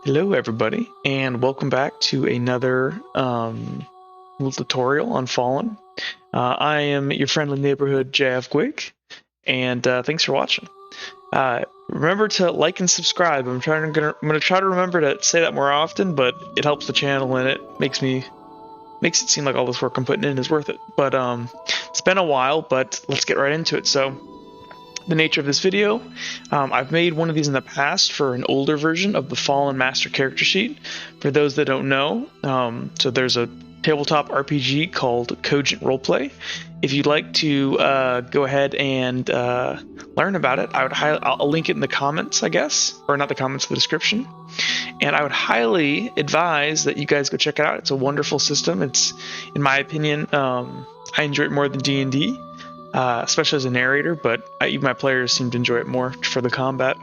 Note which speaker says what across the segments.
Speaker 1: Hello, everybody, and welcome back to another little tutorial on Fallen. I am your friendly neighborhood JF Quick, and thanks for watching. Remember to like and subscribe. I'm gonna try to remember to say that more often, but it helps the channel and it makes it seem like all this work I'm putting in is worth it. But it's been a while, but let's get right into it. So the nature of this video. I've made one of these in the past for an older version of the Fallen Master character sheet. For those that don't know, so there's a tabletop RPG called Cogent Roleplay. If you'd like to go ahead and learn about it, I'll link it in the comments, I guess, or not the comments, the description. And I would highly advise that you guys go check it out. It's a wonderful system. It's, in my opinion, I enjoy it more than D&D. Especially as a narrator, but even my players seem to enjoy it more for the combat.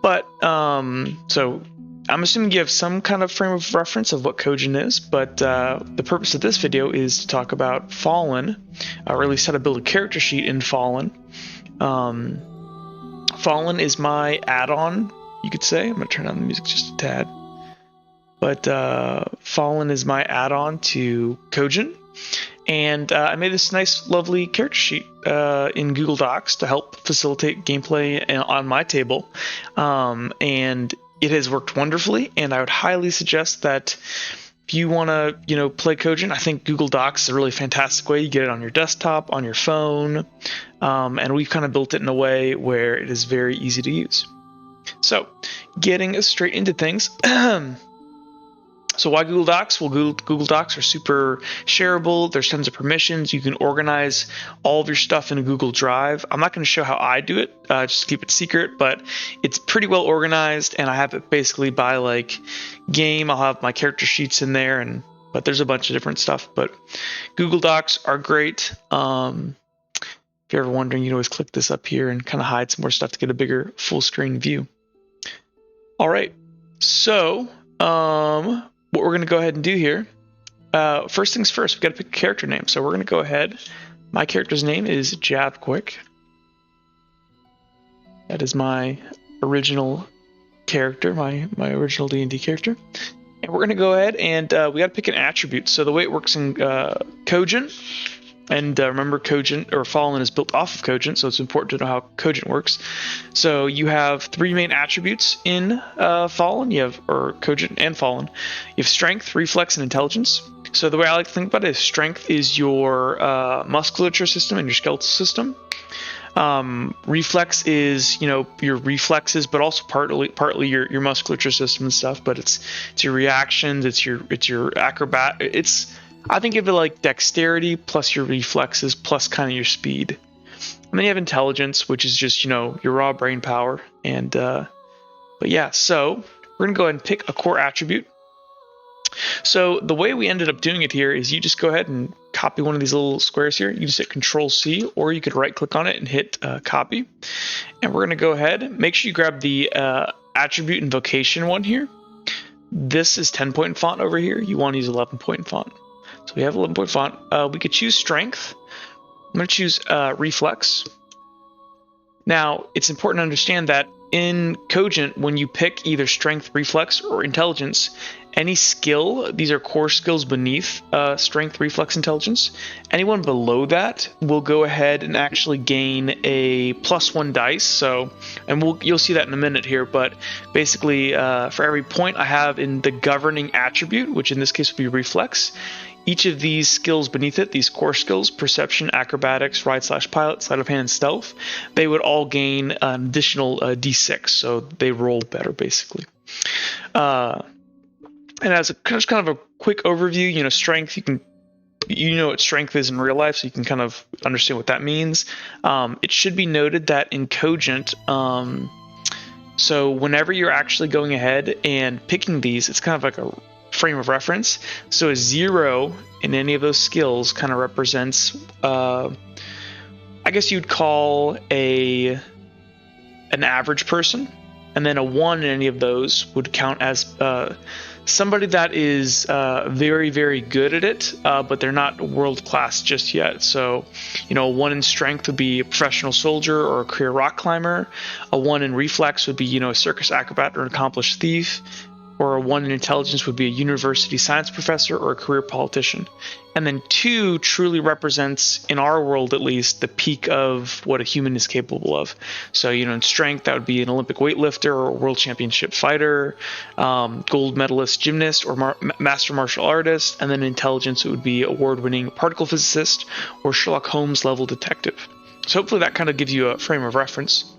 Speaker 1: But so I'm assuming you have some kind of frame of reference of what Cogent is, but the purpose of this video is to talk about Fallen, or at least how to build a character sheet in Fallen. Fallen is my add-on, you could say. I'm gonna turn on the music just a tad. But Fallen is my add-on to Cogent. And I made this nice, lovely character sheet in Google Docs to help facilitate gameplay on my table. And it has worked wonderfully, and I would highly suggest that if you want to, play Cogent, I think Google Docs is a really fantastic way. You get it on your desktop, on your phone, and we've kind of built it in a way where it is very easy to use. So, getting straight into things. So why Google Docs? Well, Google Docs are super shareable. There's tons of permissions. You can organize all of your stuff in a Google Drive. I'm not going to show how I do it, just to keep it secret, but it's pretty well organized, and I have it basically by like game. I'll have my character sheets in there, but there's a bunch of different stuff. But Google Docs are great. If you're ever wondering, you can always click this up here and kind of hide some more stuff to get a bigger full screen view. All right, so what we're going to go ahead and do here, first things first, we've got to pick a character name. So we're going to go ahead. My character's name is Javquick. That is my original character, my original D&D character. And we're going to go ahead and we got to pick an attribute. So the way it works in Cogent, and remember, Cogent or Fallen is built off of Cogent, so it's important to know how Cogent works. So you have three main attributes in Fallen. Or Cogent and Fallen. You have Strength, Reflex, and Intelligence. So the way I like to think about it is Strength is your musculature system and your skeletal system. Reflex is your reflexes, but also partly your musculature system and stuff. But it's your reactions, it's your acrobat. I think of it like dexterity plus your reflexes plus kind of your speed. And then you have intelligence, which is just, your raw brain power. And, but yeah, so we're going to go ahead and pick a core attribute. So the way we ended up doing it here is you just go ahead and copy one of these little squares here. You just hit Control-C, or you could right click on it and hit copy. And we're going to go ahead, make sure you grab the attribute and vocation one here. This is 10-point font over here. You want to use 11-point font. So we have 11-point font. We could choose Strength. I'm going to choose Reflex. Now, it's important to understand that in Cogent, when you pick either Strength, Reflex, or Intelligence, any skill, these are core skills beneath Strength, Reflex, Intelligence, anyone below that will go ahead and actually gain a +1 dice. So, and you'll see that in a minute here, but basically for every point I have in the governing attribute, which in this case would be Reflex, each of these skills beneath it, these core skills, Perception, Acrobatics, Ride/Pilot, Sleight of Hand, and Stealth, they would all gain an additional D6, so they roll better, basically. And as just kind of a quick overview, Strength, you know what Strength is in real life, so you can kind of understand what that means. It should be noted that in Cogent, so whenever you're actually going ahead and picking these, it's kind of like a frame of reference. So a 0 in any of those skills kind of represents, I guess you'd call an average person, and then a 1 in any of those would count as somebody that is very, very good at it, but they're not world class just yet. So, a 1 in Strength would be a professional soldier or a career rock climber. A 1 in Reflex would be, a circus acrobat or an accomplished thief. or a 1 in intelligence would be a university science professor or a career politician. And then 2 truly represents, in our world at least, the peak of what a human is capable of. So, in strength, that would be an Olympic weightlifter or a world championship fighter, gold medalist gymnast or master martial artist. And then intelligence, it would be award-winning particle physicist or Sherlock Holmes level detective. So hopefully that kind of gives you a frame of reference.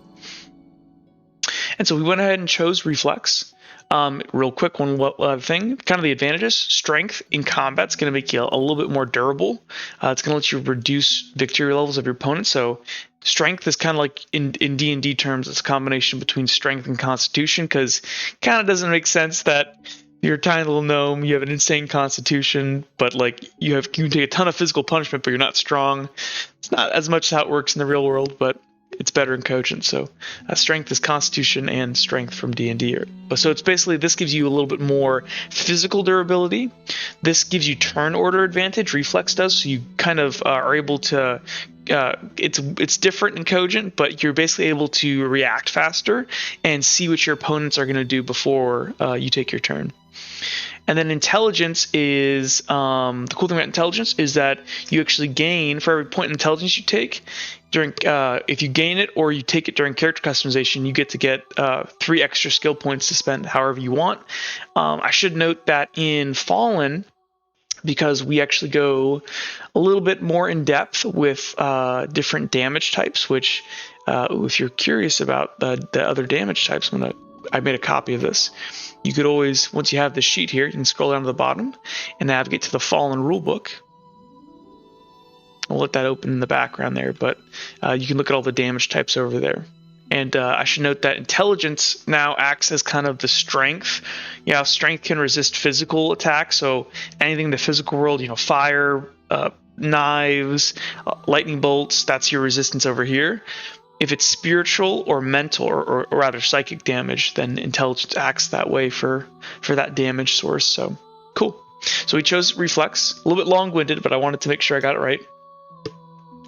Speaker 1: And so we went ahead and chose reflex. Real quick, one thing, kind of the advantages. Strength in combat is going to make you a little bit more durable. It's going to let you reduce victory levels of your opponent. So strength is kind of like in D&D terms, it's a combination between strength and constitution, because kind of doesn't make sense that you're a tiny little gnome, you have an insane constitution, but like you can take a ton of physical punishment, but you're not strong. It's not as much how it works in the real world, but it's better in Cogent. So strength is constitution and strength from D&D. So it's basically, this gives you a little bit more physical durability. This gives you turn order advantage, reflex does, so you kind of are able to it's different in Cogent, but you're basically able to react faster and see what your opponents are going to do before you take your turn. And then intelligence is, the cool thing about intelligence is that you actually gain, for every point in intelligence you take, during if you gain it or you take it during character customization, you get to get 3 extra skill points to spend however you want. I should note that in Fallen, because we actually go a little bit more in depth with different damage types, which if you're curious about the other damage types, I made a copy of this. You could always, once you have this sheet here, you can scroll down to the bottom and navigate to the Fallen rulebook. I'll let that open in the background there, but you can look at all the damage types over there. And I should note that intelligence now acts as kind of the strength. Strength can resist physical attacks, so anything in the physical world, fire, knives, lightning bolts, that's your resistance over here. If it's spiritual or mental or rather psychic damage, then intelligence acts that way for that damage source. So cool. So we chose reflex. A little bit long-winded, but I wanted to make sure I got it right.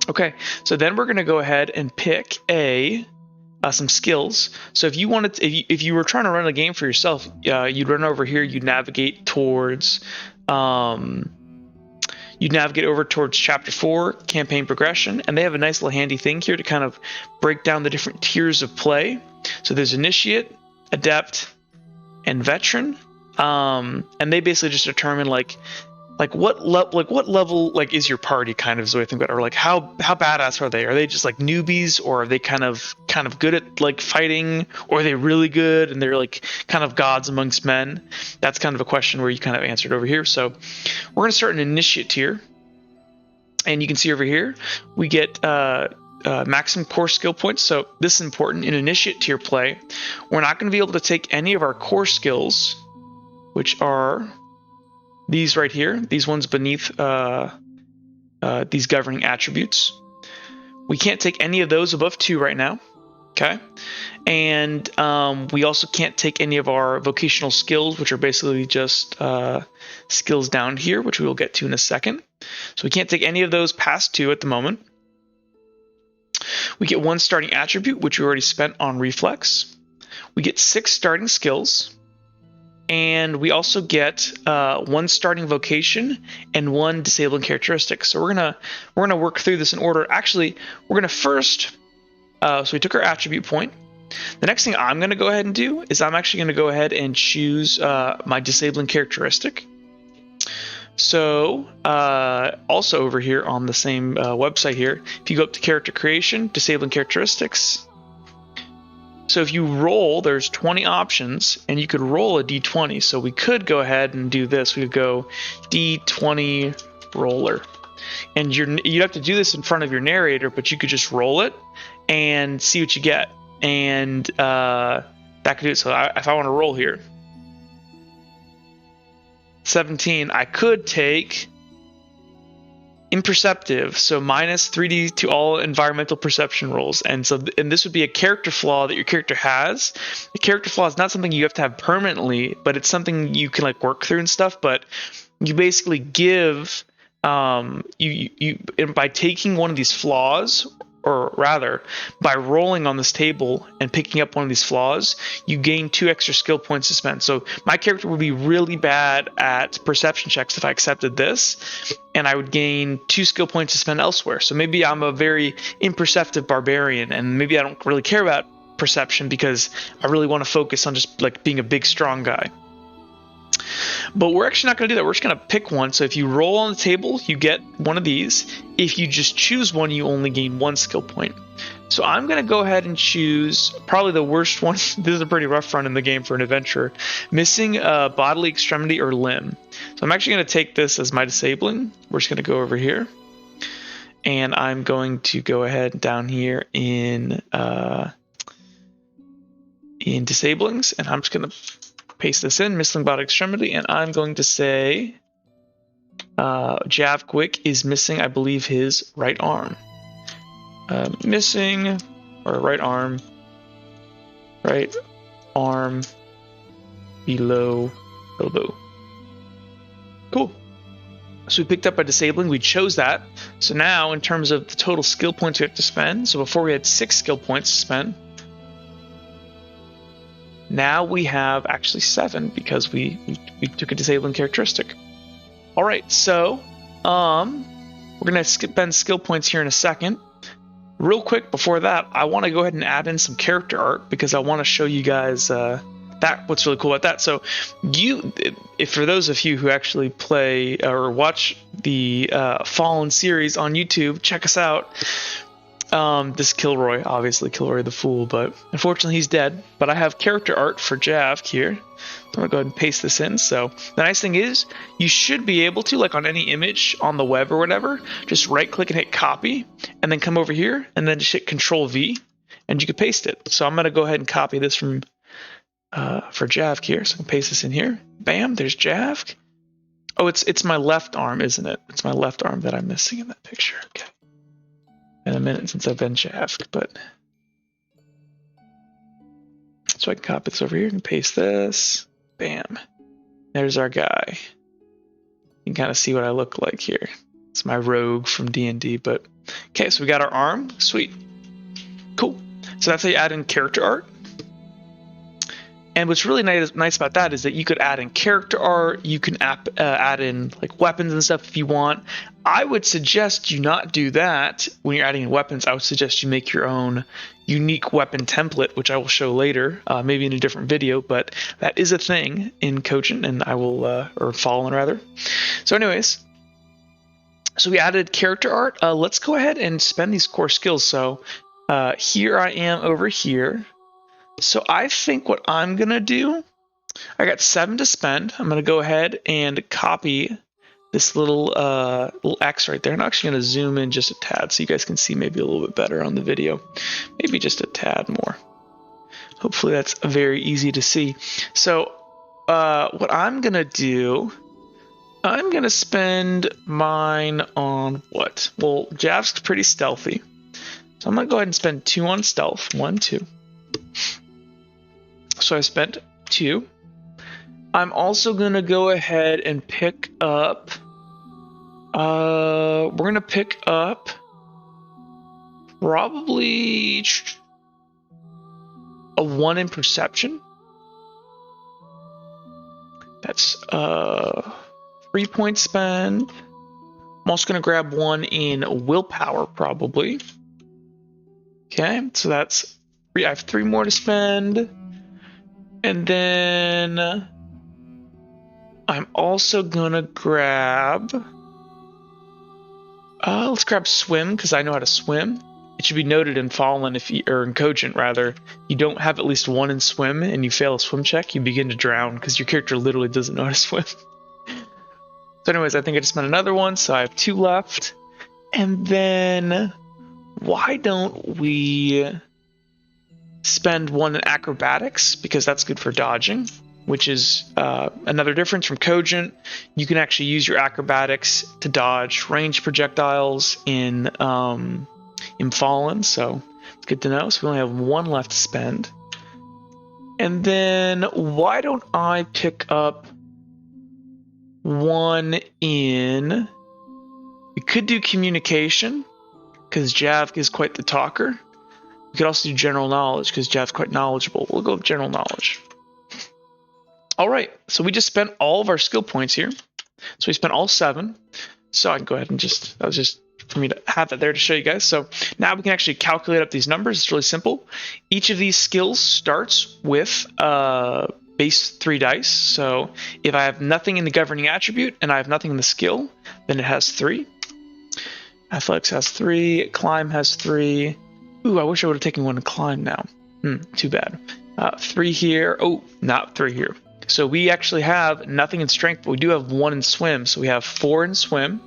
Speaker 1: Okay, so then we're going to go ahead and pick some skills. So if you wanted to, if you were trying to run a game for yourself, you'd run over here, you'd navigate towards over towards chapter 4, campaign progression, and they have a nice little handy thing here to kind of break down the different tiers of play. So there's initiate, adept, and veteran, and they basically just determine like what level is your party, kind of is the way I think about it, or like how badass are they? Are they just like newbies, or are they kind of good at like fighting, or are they really good and they're like kind of gods amongst men? That's kind of a question where you kind of answered over here. So we're going to start an initiate tier, and you can see over here we get maximum core skill points. So this is important in initiate tier play. We're not going to be able to take any of our core skills, which are these right here, these ones beneath these governing attributes. We can't take any of those above 2 right now, okay? And we also can't take any of our vocational skills, which are basically just skills down here, which we will get to in a second. So we can't take any of those past 2 at the moment. We get 1 starting attribute, which we already spent on reflex. We get 6 starting skills. And we also get 1 starting vocation and 1 disabling characteristic. So we're gonna work through this in order. Actually, we're gonna first. So we took our attribute point. The next thing I'm gonna go ahead and do is I'm actually gonna go ahead and choose my disabling characteristic. So also over here on the same website here, if you go up to character creation, disabling characteristics. So if you roll, there's 20 options, and you could roll a d20. So we could go ahead and do this. We could go d20 roller. And you'd have to do this in front of your narrator, but you could just roll it and see what you get. And that could do it. So if I want to roll here, 17, I could take imperceptive, so minus 3d to all environmental perception rolls, and this would be a character flaw that your character has. The character flaw is not something you have to have permanently, but it's something you can like work through and stuff. But you basically give by taking one of these flaws or rather, by rolling on this table and picking up one of these flaws, you gain 2 extra skill points to spend. So my character would be really bad at perception checks if I accepted this, and I would gain 2 skill points to spend elsewhere. So maybe I'm a very imperceptive barbarian, and maybe I don't really care about perception because I really want to focus on just like being a big, strong guy. But we're actually not going to do that. We're just going to pick one. So if you roll on the table, you get one of these. If you just choose one, you only gain 1 skill point. So I'm going to go ahead and choose probably the worst one. This is a pretty rough run in the game for an adventurer. Missing a bodily extremity or limb. So I'm actually going to take this as my disabling. We're just going to go over here. And I'm going to go ahead down here in disablings. And I'm just going to paste this in, missing bodily extremity, and I'm going to say Javquick is missing, I believe, his right arm. Missing, or right arm below elbow. Cool. So we picked up a disabling, we chose that. So now, in terms of the total skill points we have to spend, so before we had 6 skill points to spend, now we have actually 7 because we took a disabling characteristic. All right, so we're gonna spend skill points here in a second. Real quick before that, I want to go ahead and add in some character art because I want to show you guys what's really cool about that. So if for those of you who actually play or watch the Fallen series on YouTube, check us out. This Kilroy, obviously Kilroy the Fool, but unfortunately he's dead. But I have character art for Jav here. I'm gonna go ahead and paste this in. So the nice thing is you should be able to, like on any image on the web or whatever, just right click and hit copy and then come over here and then just hit Control V and you can paste it. So I'm gonna go ahead and copy this from for Jav here. So I can paste this in here. Bam, there's Jav. Oh, it's my left arm, isn't it? It's my left arm that I'm missing in that picture. Okay. In a minute since I've been shaft, but so I can copy this over here and paste this. Bam. There's our guy. You can kind of see what I look like here. It's my rogue from D&D, but okay, so we got our arm. Sweet. Cool. So that's how you add in character art. And what's really nice about that is that you could add in character art, you can add in like weapons and stuff if you want. I would suggest you not do that when you're adding in weapons. I would suggest you make your own unique weapon template, which I will show later, maybe in a different video, but that is a thing in Cogent, and I will, or Fallen rather. So anyways, so we added character art. Let's go ahead and spend these core skills. So here I am over here. So I think what I'm going to do, I got 7 to spend. I'm going to go ahead and copy this little X right there. I'm actually going to zoom in just a tad so you guys can see maybe a little bit better on the video. Maybe just a tad more. Hopefully that's very easy to see. So what I'm going to do, I'm going to spend mine on what? Well, Jav's pretty stealthy. So I'm going to go ahead and spend 2 on stealth. 1, 2. So I spent 2. I'm also going to go ahead and pick up, we're going to pick up probably a 1 in perception. That's 3 points spend. I'm also going to grab 1 in willpower probably. Okay, so that's 3. I have 3 more to spend. And then I'm also gonna grab, let's grab swim because I know how to swim. It should be noted in Fallen, or in Cogent rather, you don't have at least 1 in swim and you fail a swim check, you begin to drown because your character literally doesn't know how to swim. So anyways, I think I just spent another 1, so I have 2 left. And then why don't we spend 1 in acrobatics because that's good for dodging, which is another difference from Cogent. You can actually use your acrobatics to dodge ranged projectiles in Fallen, so it's good to know. So we only have 1 left to spend. And then why don't I pick up 1 in, we could do communication, because Jav is quite the talker. We could also do general knowledge because Jav's quite knowledgeable. We'll go with general knowledge. All right, so we just spent all of our skill points here. So we spent all 7. So I can go ahead and that was just for me to have that there to show you guys. So now we can actually calculate up these numbers. It's really simple. Each of these skills starts with base 3 dice. So if I have nothing in the governing attribute and I have nothing in the skill, then it has 3. Athletics has 3. Climb has 3. Ooh, I wish I would have taken one to climb now. Too bad. 3 here. Oh, not 3 here. So we actually have nothing in strength, but we do have 1 in swim. So we have 4 in swim,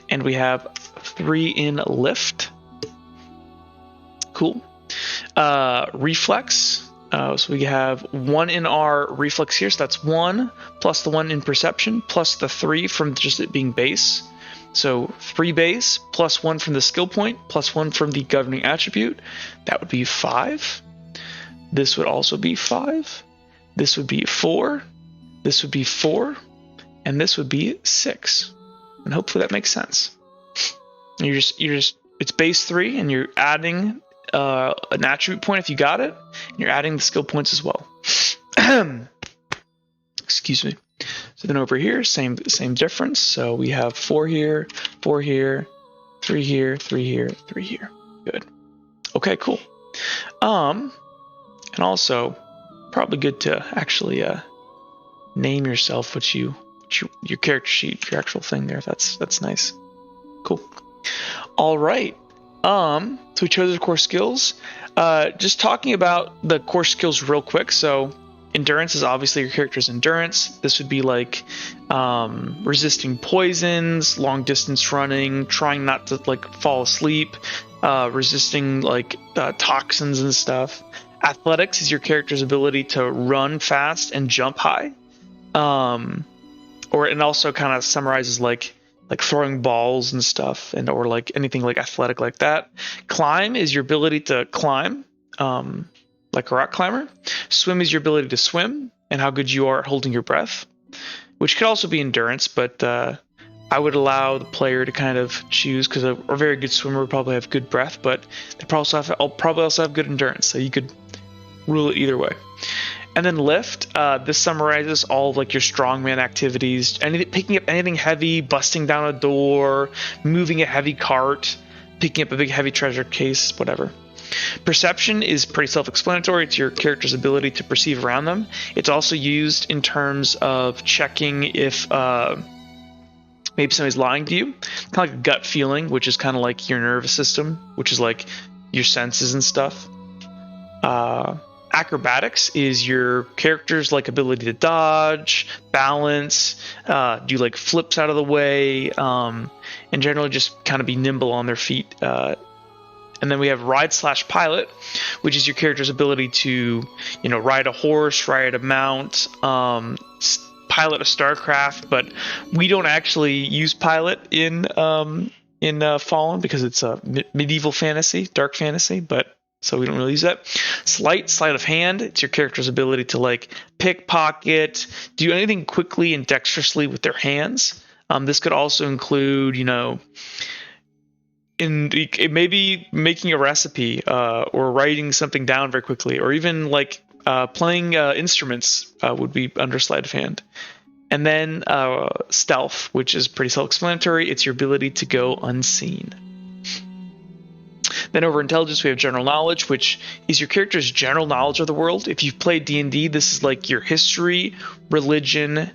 Speaker 1: and we have 3 in lift. Cool. Reflex. So we have 1 in our reflex here. So that's 1 plus the 1 in perception plus the 3 from just it being base. So 3 base plus 1 from the skill point plus 1 from the governing attribute. That would be 5. This would also be 5. This would be 4. This would be 4. And this would be 6. And hopefully that makes sense. You're just it's base 3 and you're adding an attribute point if you got it. And you're adding the skill points as well. Excuse me. So then over here, same difference. So we have 4 here, 4 here, 3 here, 3 here, 3 here. Good. Okay, cool. And also, probably good to actually name yourself your character sheet, your actual thing there. That's nice. Cool. All right. So we chose the core skills. Just talking about the core skills real quick. So endurance is obviously your character's endurance. This would be like resisting poisons, long distance running, trying not to like fall asleep, resisting like toxins and stuff. Athletics is your character's ability to run fast and jump high. It also kind of summarizes like throwing balls and stuff, and or like anything like athletic like that. Climb is your ability to climb, like a rock climber. Swim is your ability to swim and how good you are at holding your breath, which could also be endurance, but I would allow the player to kind of choose, because a very good swimmer would probably have good breath, but they probably also have good endurance, so you could rule it either way. And then lift, this summarizes all of like your strongman activities, picking up anything heavy, busting down a door, moving a heavy cart, picking up a big heavy treasure case, whatever. Perception is pretty self-explanatory. It's your character's ability to perceive around them. It's also used in terms of checking if maybe somebody's lying to you. Kind of like a gut feeling, which is kind of like your nervous system, which is like your senses and stuff. Acrobatics is your character's like ability to dodge, balance, do like flips out of the way, and generally just kind of be nimble on their feet. And then we have ride/pilot, which is your character's ability to, ride a horse, ride a mount, pilot a starcraft. But we don't actually use pilot in Fallen because it's a medieval fantasy, dark fantasy, but so we don't really use that. Sleight of hand. It's your character's ability to like pickpocket, do anything quickly and dexterously with their hands. This could also include, maybe making a recipe or writing something down very quickly, or even like playing instruments would be under sleight of hand. And then stealth, which is pretty self-explanatory. It's your ability to go unseen. Then over intelligence, we have general knowledge, which is your character's general knowledge of the world. If you've played D&D, this is like your history, religion,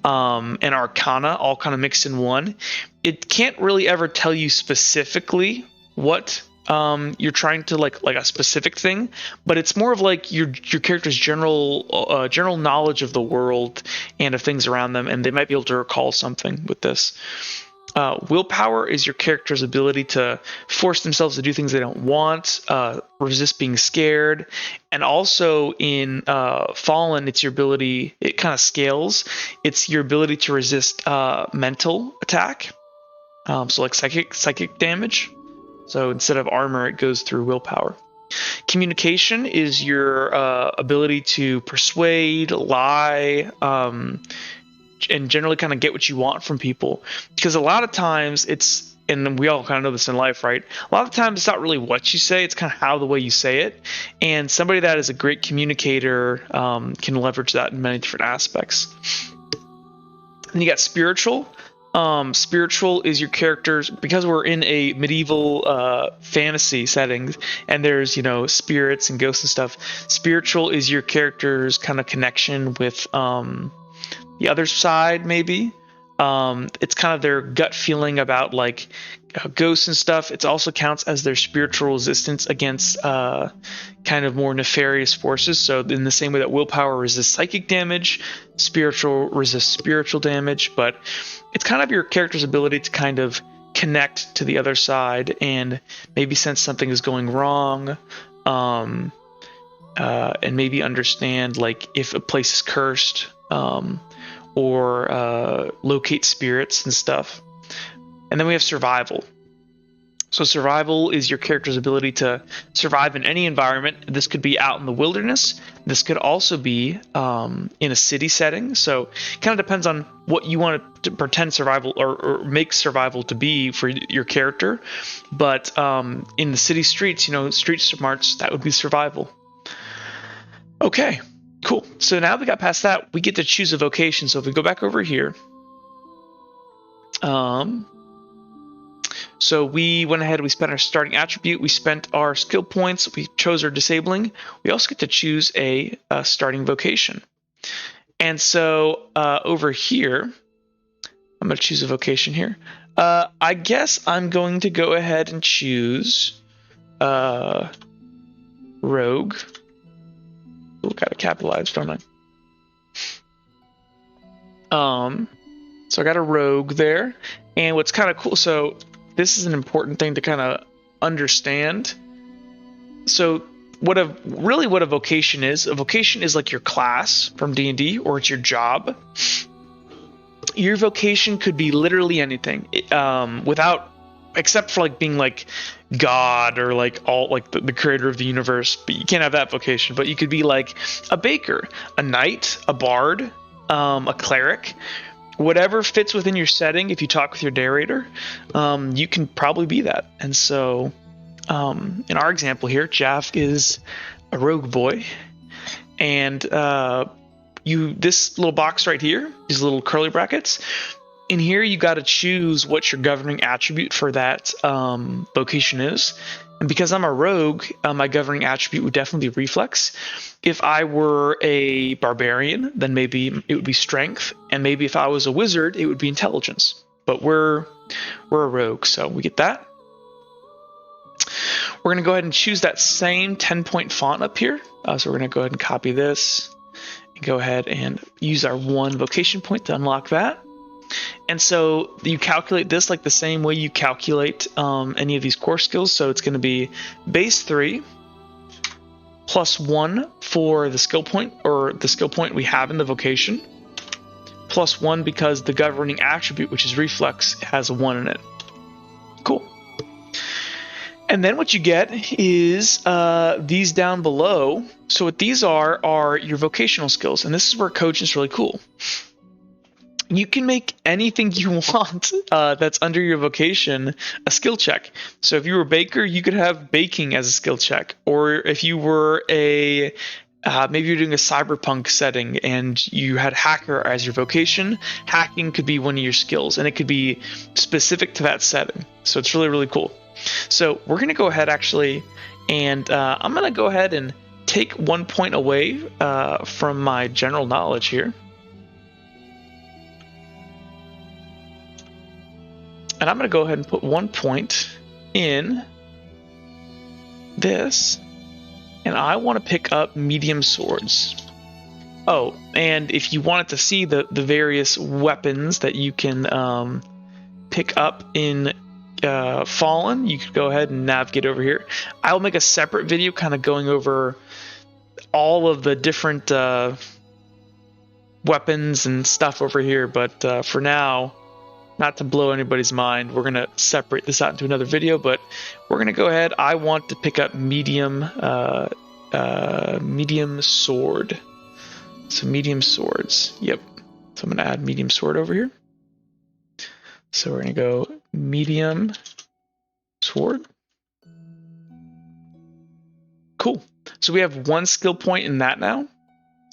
Speaker 1: and arcana all kind of mixed in one. It can't really ever tell you specifically what you're trying to like a specific thing, but it's more of like your character's general knowledge of the world and of things around them, and they might be able to recall something with this. Willpower is your character's ability to force themselves to do things they don't want, resist being scared, and also in Fallen, it's your ability. It kind of scales. It's your ability to resist mental attack, so like psychic damage. So instead of armor, it goes through willpower. Communication is your ability to persuade, lie, and generally kind of get what you want from people, because a lot of times it's and we all kind of know this in life, right? A lot of times it's not really what you say, it's kind of how the way you say it. And somebody that is a great communicator can leverage that in many different aspects. And you got spiritual. Spiritual is your characters, because we're in a medieval fantasy setting, and there's, you know, spirits and ghosts and stuff. Spiritual is your character's kind of connection with the other side, maybe. It's kind of their gut feeling about like ghosts and stuff. It also counts as their spiritual resistance against kind of more nefarious forces. So in the same way that willpower resists psychic damage, spiritual resists spiritual damage. But it's kind of your character's ability to kind of connect to the other side and maybe sense something is going wrong, and maybe understand like if a place is cursed, or locate spirits and stuff. And then we have survival. So survival is your character's ability to survive in any environment. This could be out in the wilderness. This could also be in a city setting. So it kind of depends on what you want to pretend survival or make survival to be for your character. But in the city streets, you know, street smarts, that would be survival. Okay, cool. So now we got past that, we get to choose a vocation. So if we go back over here, so we went ahead, we spent our starting attribute, we spent our skill points, we chose our disabling. We also get to choose a starting vocation. And so over here, I'm going to choose a vocation here. I guess I'm going to go ahead and choose rogue. Ooh, gotta capitalize, don't I? So I got a rogue there. And what's kind of cool, so this is an important thing to kind of understand. So what a vocation is, a vocation is like your class from D&D, or it's your job. Your vocation could be literally anything, except for like being like God or like all like the creator of the universe, but you can't have that vocation. But you could be like a baker, a knight, a bard, a cleric. Whatever fits within your setting. If you talk with your narrator, you can probably be that. And so in our example here, Jaff is a rogue boy, and this little box right here, these little curly brackets, in here you got to choose what your governing attribute for that vocation is. And because I'm a rogue, my governing attribute would definitely be reflex. If I were a barbarian, then maybe it would be strength, and maybe if I was a wizard, it would be intelligence. But we're a rogue, so we get that. We're going to go ahead and choose that same 10-point font up here. So we're going to go ahead and copy this and go ahead and use our 1 vocation point to unlock that. And so you calculate this like the same way you calculate any of these core skills. So it's going to be base 3 plus 1 for the skill point, or the skill point we have in the vocation, plus 1 because the governing attribute, which is reflex, has a 1 in it. Cool. And then what you get is these down below. So what these are your vocational skills, and this is where Cogent's really cool. You can make anything you want that's under your vocation a skill check. So if you were a baker, you could have baking as a skill check. Or if you were maybe you're doing a cyberpunk setting and you had hacker as your vocation, hacking could be one of your skills, and it could be specific to that setting. So it's really, really cool. So we're going to go ahead actually, and I'm going to go ahead and take 1 point away from my general knowledge here. And I'm going to go ahead and put 1 point in this. And I want to pick up medium swords. Oh, and if you wanted to see the various weapons that you can pick up in Fallen, you could go ahead and navigate over here. I'll make a separate video kind of going over all of the different weapons and stuff over here. But for now, not to blow anybody's mind, we're going to separate this out into another video, but we're going to go ahead. I want to pick up medium sword. So medium swords. Yep. So I'm going to add medium sword over here. So we're going to go medium sword. Cool. So we have 1 skill point in that now.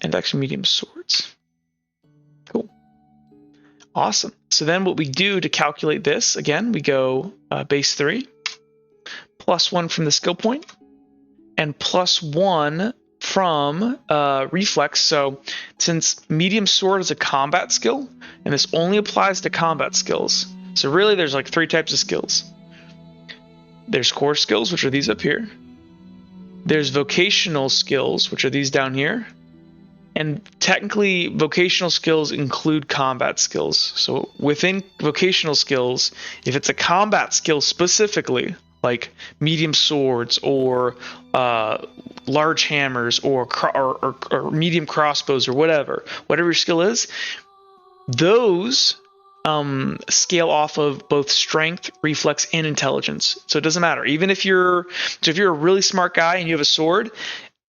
Speaker 1: And actually medium swords. Cool. Awesome. So then what we do to calculate this, again, we go base 3, +1 from the skill point, and +1 from reflex. So since medium sword is a combat skill, and this only applies to combat skills, so really there's like 3 types of skills. There's core skills, which are these up here. There's vocational skills, which are these down here. And technically, vocational skills include combat skills. So within vocational skills, if it's a combat skill specifically, like medium swords or large hammers or medium crossbows or whatever your skill is, those scale off of both strength, reflex, and intelligence. So it doesn't matter. Even if you're a really smart guy and you have a sword,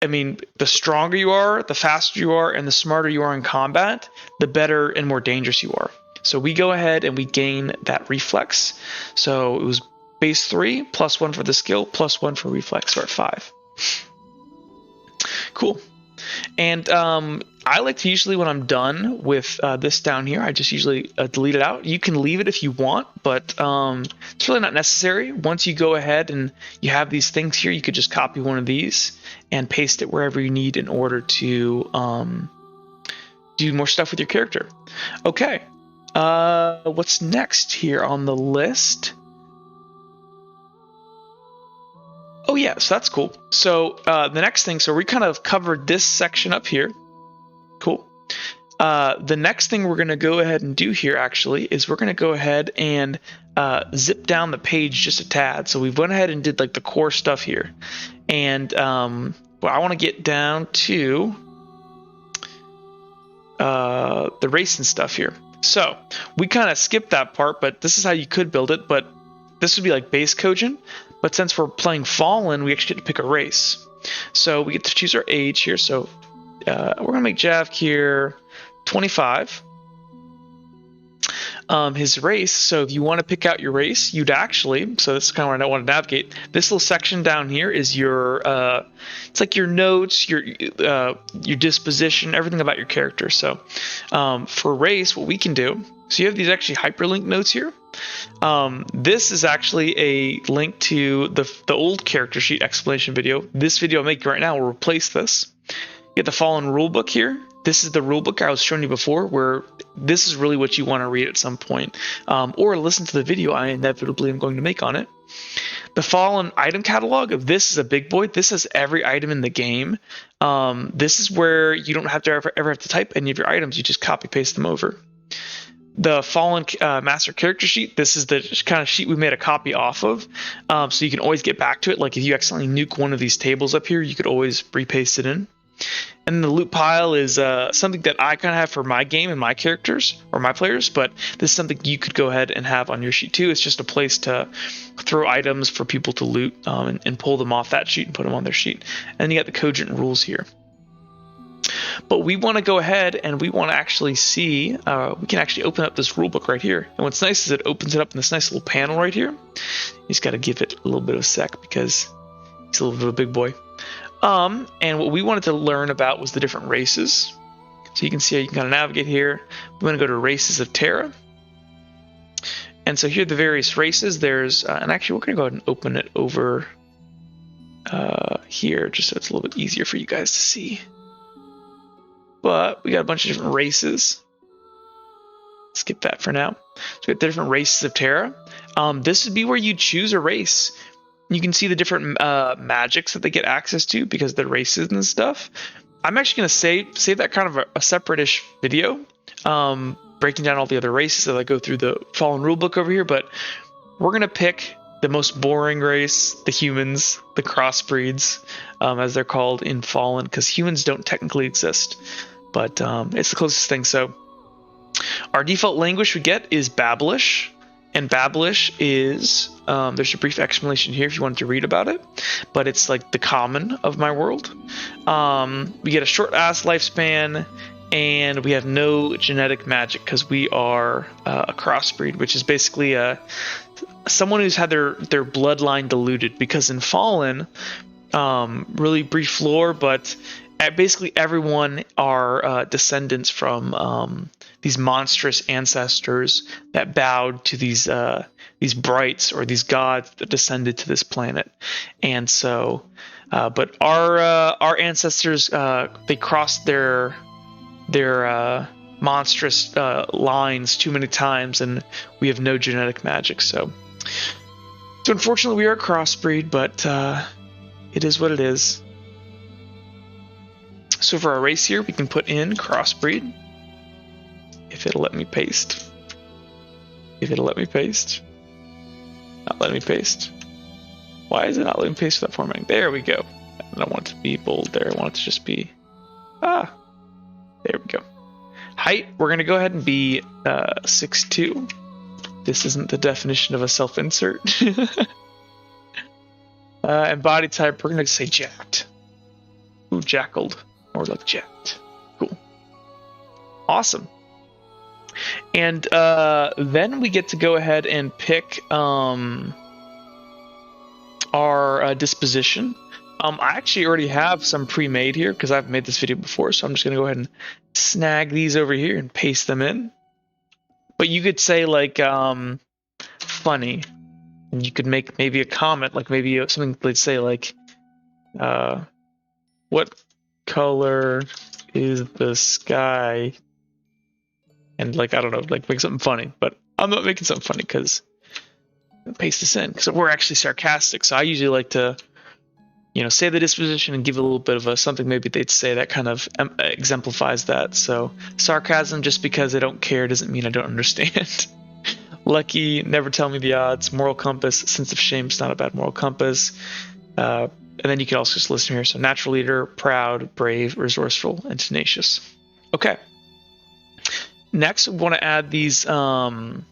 Speaker 1: I mean, the stronger you are, the faster you are, and the smarter you are in combat, the better and more dangerous you are. So we go ahead and we gain that reflex. So it was base 3, +1 for the skill, +1 for reflex, so we're at 5. Cool. And I like to usually, when I'm done with this down here, I just usually delete it out. You can leave it if you want, but it's really not necessary. Once you go ahead and you have these things here, you could just copy one of these and paste it wherever you need in order to do more stuff with your character. Okay, what's next here on the list? Oh yeah, so that's cool. So the next thing, so we kind of covered this section up here. Cool. The next thing we're going to go ahead and do here actually is we're going to go ahead and zip down the page just a tad. So we've went ahead and did like the core stuff here. And well, I want to get down to the race and stuff here. So we kind of skipped that part, but this is how you could build it. But this would be like base Kojin. But since we're playing Fallen, we actually get to pick a race. So we get to choose our age here. So we're going to make Javk here 25. His race, so if you want to pick out your race, you'd actually, so this is kind of where I want to navigate. This little section down here is your, it's like your notes, your disposition, everything about your character. So for race, what we can do, so you have these actually hyperlink notes here. This is actually a link to the old character sheet explanation video. This video I'm making right now will replace this. You get the Fallen rulebook here. This is the rulebook I was showing you before, where this is really what you want to read at some point, or listen to the video I inevitably am going to make on it. The Fallen item catalog, this is a big boy. This has every item in the game. This is where you don't have to ever have to type any of your items. You just copy paste them over. The Fallen master character sheet, this is the kind of sheet we made a copy off of, so you can always get back to it. Like if you accidentally nuke one of these tables up here, you could always repaste it in. And the loot pile is something that I kind of have for my game and my characters, or my players, but this is something you could go ahead and have on your sheet too. It's just a place to throw items for people to loot and pull them off that sheet and put them on their sheet. And then you got the Cogent rules here. But we want to go ahead and we want to actually see, we can actually open up this rulebook right here. And what's nice is it opens it up in this nice little panel right here. You just got to give it a little bit of a sec because he's a little bit of a big boy. And what we wanted to learn about was the different races. So you can see how you can kind of navigate here. We want to go to Races of Terra. And so here are the various races. There's, and actually we're going to go ahead and open it over here just so it's a little bit easier for you guys to see. But we got a bunch of different races. Skip that for now. So we got the different Races of Terra. This would be where you choose a race. You can see the different magics that they get access to because they're races and stuff. I'm actually going to save that kind of a separate-ish video, breaking down all the other races as I go through the Fallen rulebook over here. But we're going to pick the most boring race, the humans, the crossbreeds, as they're called in Fallen, because humans don't technically exist, but it's the closest thing. So our default language we get is Bablish. And Bablish is, there's a brief explanation here if you wanted to read about it, but it's like the common of my world. We get a short-ass lifespan, and we have no genetic magic because we are a crossbreed, which is basically someone who's had their bloodline diluted, because in Fallen, really brief lore, but basically everyone are descendants from these monstrous ancestors that bowed to these brights or these gods that descended to this planet. And so but our ancestors, they crossed their monstrous lines too many times, and we have no genetic magic. So unfortunately we are a crossbreed, but it is what it is. So for our race here, we can put in crossbreed. If it'll let me paste. If it'll let me paste. Not letting me paste. Why is it not letting me paste without formatting? There we go. I don't want it to be bold there. I want it to just be... there we go. Height, we're going to go ahead and be 6'2". This isn't the definition of a self-insert. And body type, we're going to say jacked. Ooh, jackaled. More like jacked. Cool. Awesome. And then we get to go ahead and pick our disposition. I actually already have some pre-made here because I've made this video before, so I'm just going to go ahead and snag these over here and paste them in. But you could say like funny, and you could make maybe a comment, like maybe something they'd say like what color is the sky? And like, I don't know, like make something funny, but I'm not making something funny because paste this in because we're actually sarcastic. So I usually like to, say the disposition and give a little bit of a something maybe they'd say that kind of exemplifies that. So sarcasm, just because I don't care doesn't mean I don't understand. Lucky, never tell me the odds. Moral compass, sense of shame is not a bad moral compass. And then you can also just listen here. So natural leader, proud, brave, resourceful, and tenacious. Okay. Next, we want to add these guys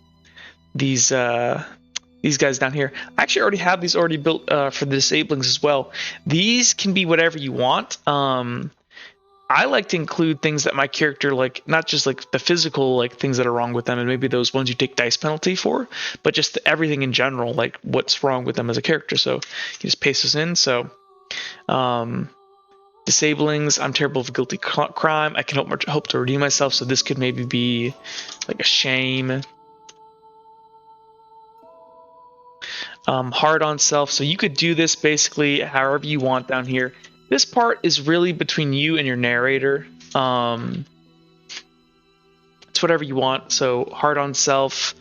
Speaker 1: down here. I actually already have these already built for the disablings as well. These can be whatever you want. I like to include things that my character, like, not just like the physical like things that are wrong with them, and maybe those ones you take dice penalty for, but just everything in general, like what's wrong with them as a character. So you can just paste this in. So disablings, I'm terrible of a guilty crime. I can hope to redeem myself. So this could maybe be like a shame. Hard on self. So you could do this basically however you want down here. This part is really between you and your narrator. It's whatever you want. So hard on self,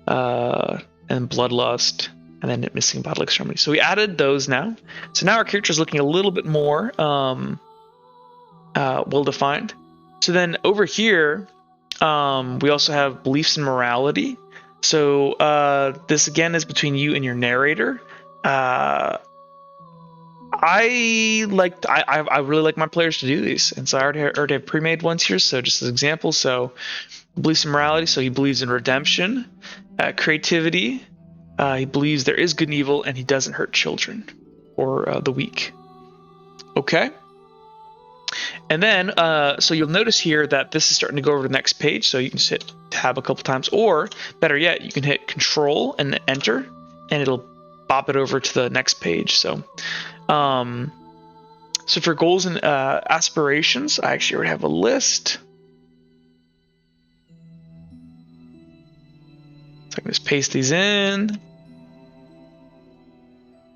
Speaker 1: and bloodlust, and then missing bodily extremity. So we added those now. So now our character is looking a little bit more well-defined. So then over here, we also have beliefs and morality. So this again is between you and your narrator. I really like my players to do these, and so I already have pre-made ones here. So just as examples, so beliefs and morality. So he believes in redemption, creativity. He believes there is good and evil, and he doesn't hurt children or the weak. Okay. And then, so you'll notice here that this is starting to go over to the next page. So you can just hit tab a couple times, or better yet, you can hit Control and Enter, and it'll bop it over to the next page. So, so for goals and aspirations, I actually already have a list. So I can just paste these in,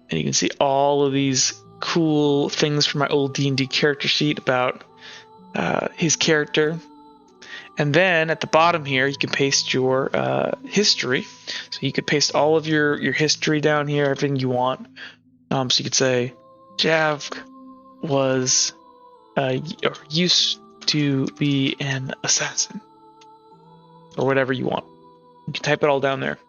Speaker 1: and you can see all of these cool things from my old D&D character sheet about his character. And then at the bottom here, you can paste your history. So you could paste all of your history down here, everything you want. So you could say, Jav was or used to be an assassin, or whatever you want. You can type it all down there.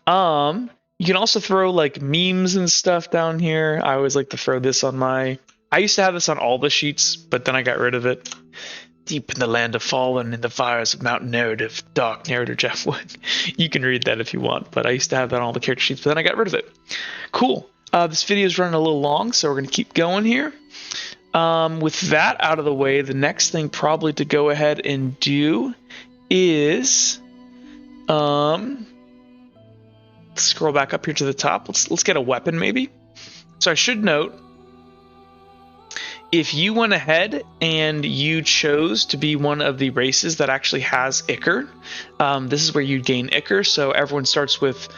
Speaker 1: You can also throw like memes and stuff down here. I always like to throw this on I used to have this on all the sheets, but then I got rid of it. Deep in the land of fallen, in the fires of Mount Narrative, dark narrator Jeff Wood. You can read that if you want, but I used to have that on all the character sheets, but then I got rid of it. Cool. This video is running a little long, so we're going to keep going here. With that out of the way, the next thing probably to go ahead and do is scroll back up here to the top. Let's get a weapon maybe. So I should note, if you went ahead and you chose to be one of the races that actually has Ichor, this is where you'd gain Ichor. So everyone starts with,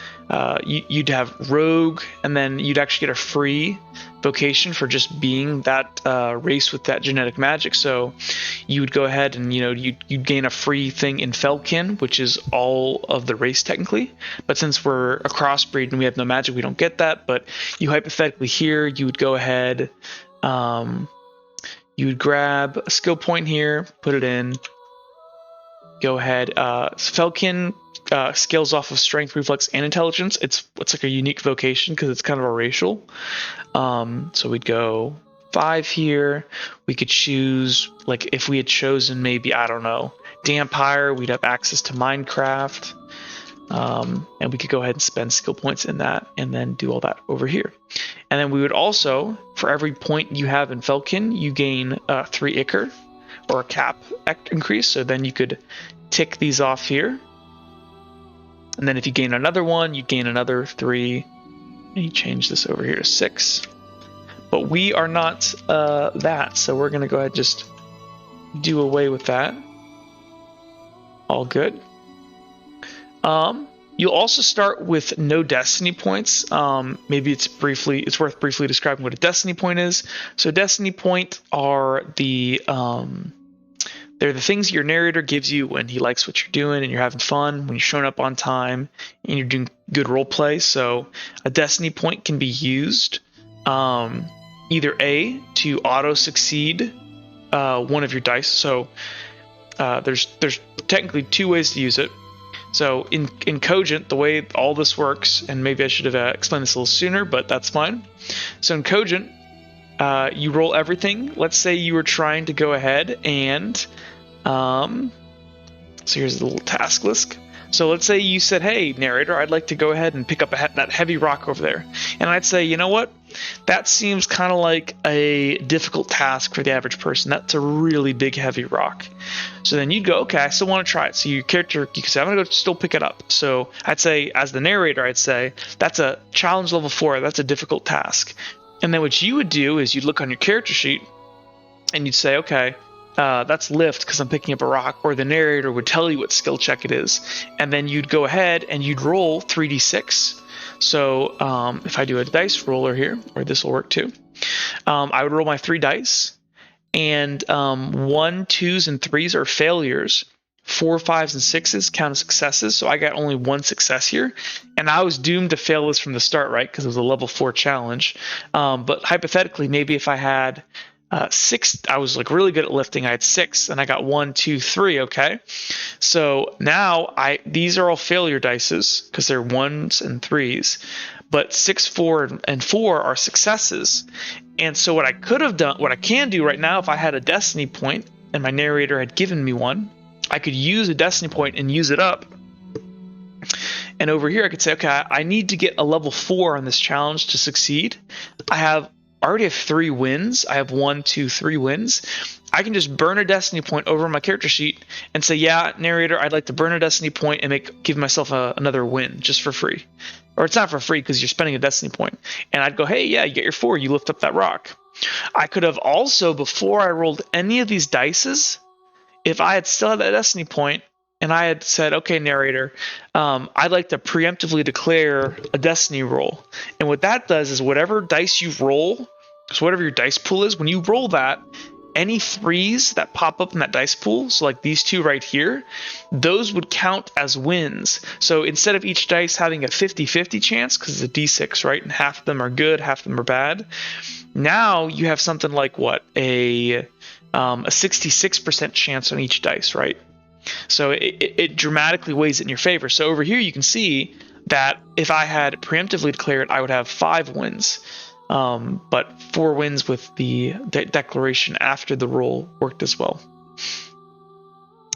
Speaker 1: you'd have Rogue, and then you'd actually get a free vocation for just being that race with that genetic magic. So you would go ahead and, you'd gain a free thing in Felkin, which is all of the race technically. But since we're a crossbreed and we have no magic, we don't get that. But you hypothetically here, you would go ahead, you would grab a skill point here, put it in, go ahead. Felkin scales off of strength, reflex, and intelligence. It's like a unique vocation because it's kind of a racial. So we'd go 5 here. We could choose, like if we had chosen maybe, I don't know, Dampire, we'd have access to Minecraft. And we could go ahead and spend skill points in that and then do all that over here. And then we would also, for every point you have in Felkin, you gain 3 Ichor, or a cap increase. So then you could tick these off here. And then if you gain another one, you gain another 3. And you change this over here to 6. But we are not that, so we're going to go ahead and just do away with that. All good. You'll also start with no destiny points. Maybe it's worth briefly describing what a destiny point is. So destiny point are they're the things your narrator gives you when he likes what you're doing and you're having fun, when you're showing up on time and you're doing good role play. So a destiny point can be used either A, to auto succeed one of your dice. So there's technically 2 ways to use it. So in Cogent, the way all this works, and maybe I should have explained this a little sooner, but that's fine. So in Cogent, you roll everything. Let's say you were trying to go ahead and, so here's the little task list. So let's say you said, hey, narrator, I'd like to go ahead and pick up that heavy rock over there. And I'd say, you know what? That seems kind of like a difficult task for the average person. That's a really big, heavy rock. So then you'd go, okay, I still want to try it. So your character, you could say, I'm going to go still pick it up. So I'd say, as the narrator, I'd say, that's a challenge level 4. That's a difficult task. And then what you would do is you'd look on your character sheet and you'd say, okay, that's lift because I'm picking up a rock, or the narrator would tell you what skill check it is. And then you'd go ahead and you'd roll 3d6. So if I do a dice roller here, or this will work too, I would roll my 3 dice, and 1, 2s, and 3s are failures. 4, 5s, and 6s count as successes, so I got only 1 success here, and I was doomed to fail this from the start, right? Because it was a level 4 challenge. But hypothetically, maybe if I had 6, I was like really good at lifting. I had 6, and I got 1, 2, 3. Okay, so now these are all failure dices because they're 1s and 3s, but 6, 4, and 4 are successes. And so what I could have done, what I can do right now, if I had a destiny point and my narrator had given me one, I could use a destiny point and use it up. And over here, I could say, okay, I need to get a level 4 on this challenge to succeed. I already have 3 wins. I have 1, 2, 3 wins. I can just burn a destiny point over my character sheet and say, yeah, narrator, I'd like to burn a destiny point and give myself another win just for free. Or it's not for free because you're spending a destiny point. And I'd go, hey, yeah, you get your 4. You lift up that rock. I could have also, before I rolled any of these dices, if I had still had that destiny point and I had said, okay, narrator, I'd like to preemptively declare a destiny roll. And what that does is whatever dice you roll, so whatever your dice pool is, when you roll that, any 3s that pop up in that dice pool, so like these 2 right here, those would count as wins. So instead of each dice having a 50-50 chance, because it's a d6, right, and half of them are good, half of them are bad, now you have something like what, a 66% chance on each dice, right? So it dramatically weighs it in your favor. So over here you can see that if I had preemptively declared, I would have 5 wins. But 4 wins with the declaration after the roll worked as well.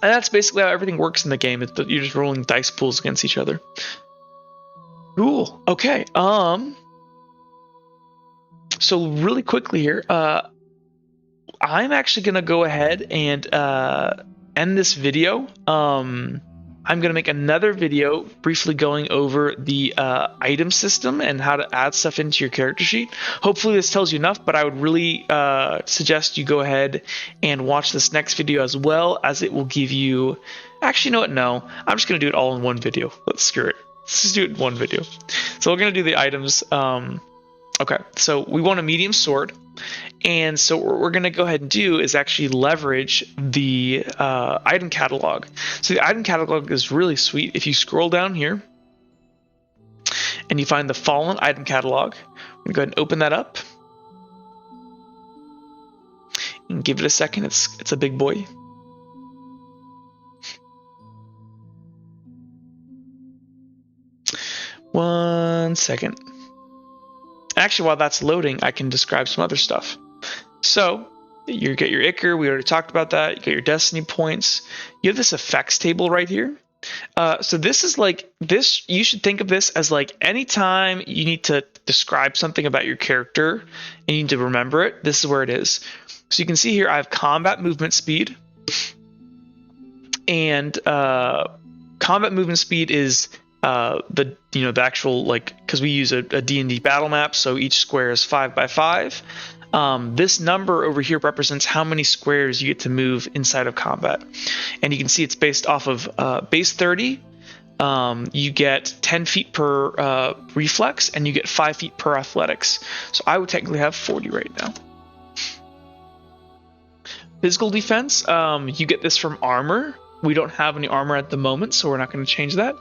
Speaker 1: And that's basically how everything works in the game. You're just rolling dice pools against each other. Cool. Okay. So really quickly here, I'm actually going to go ahead and end this video. I'm going to make another video briefly going over the item system and how to add stuff into your character sheet. Hopefully this tells you enough, but I would really suggest you go ahead and watch this next video as well, as it will give you... Actually, you know what? No. I'm just going to do it all in one video. Let's screw it. Let's just do it in one video. So we're going to do the items. Okay, so we want a medium sword. And so what we're going to go ahead and do is actually leverage the item catalog. So the item catalog is really sweet. If you scroll down here and you find the Fallen item catalog, I'm going to go ahead and open that up. And give it a second. It's a big boy. One second. Actually, while that's loading, I can describe some other stuff. So you get your Ichor. We already talked about that. You get your Destiny points. You have this effects table right here. So this is like this. You should think of this as like anytime you need to describe something about your character and you need to remember it. This is where it is. So you can see here I have combat movement speed, and combat movement speed is the actual, like, because we use a D&D battle map, so each square is 5 by 5. This number over here represents how many squares you get to move inside of combat, and you can see it's based off of base 30. You get 10 feet per reflex, and you get 5 feet per athletics. So I would technically have 40 right now. Physical defense, you get this from armor. We don't have any armor at the moment, so we're not going to change that.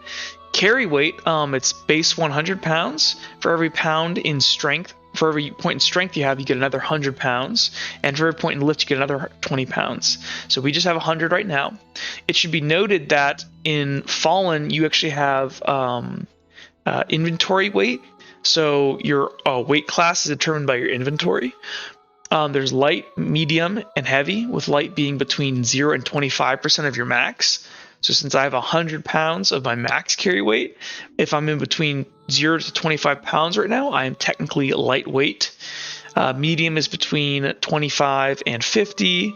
Speaker 1: Carry weight, it's base 100 pounds. For every pound in strength, for every point in strength you have, you get another 100 pounds. And for every point in lift, you get another 20 pounds. So we just have 100 right now. It should be noted that in Fallen, you actually have inventory weight. So your weight class is determined by your inventory. There's light, medium, and heavy, with light being between 0 and 25% of your max. So since I have 100 pounds of my max carry weight, if I'm in between 0 to 25 pounds right now, I am technically lightweight. Medium is between 25 and 50,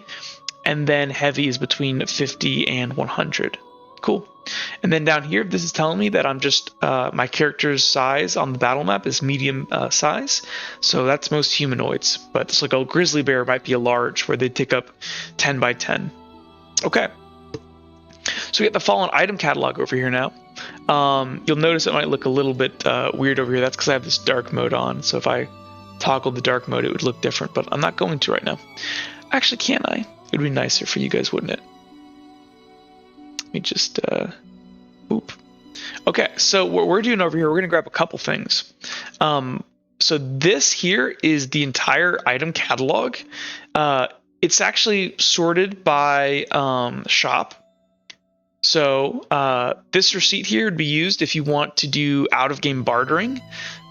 Speaker 1: and then heavy is between 50 and 100. Cool. And then down here, this is telling me that I'm just, my character's size on the battle map is medium size. So that's most humanoids. But it's like a grizzly bear might be a large, where they take up 10 by 10. Okay. So we got the Fallen item catalog over here now. You'll notice it might look a little bit weird over here. That's because I have this dark mode on. So if I toggle the dark mode, it would look different. But I'm not going to right now. Actually, can I? It would be nicer for you guys, wouldn't it? Let me just... Oop. Okay, so what we're doing over here, we're going to grab a couple things. So this here is the entire item catalog. It's actually sorted by shop. So this receipt here would be used if you want to do out-of-game bartering.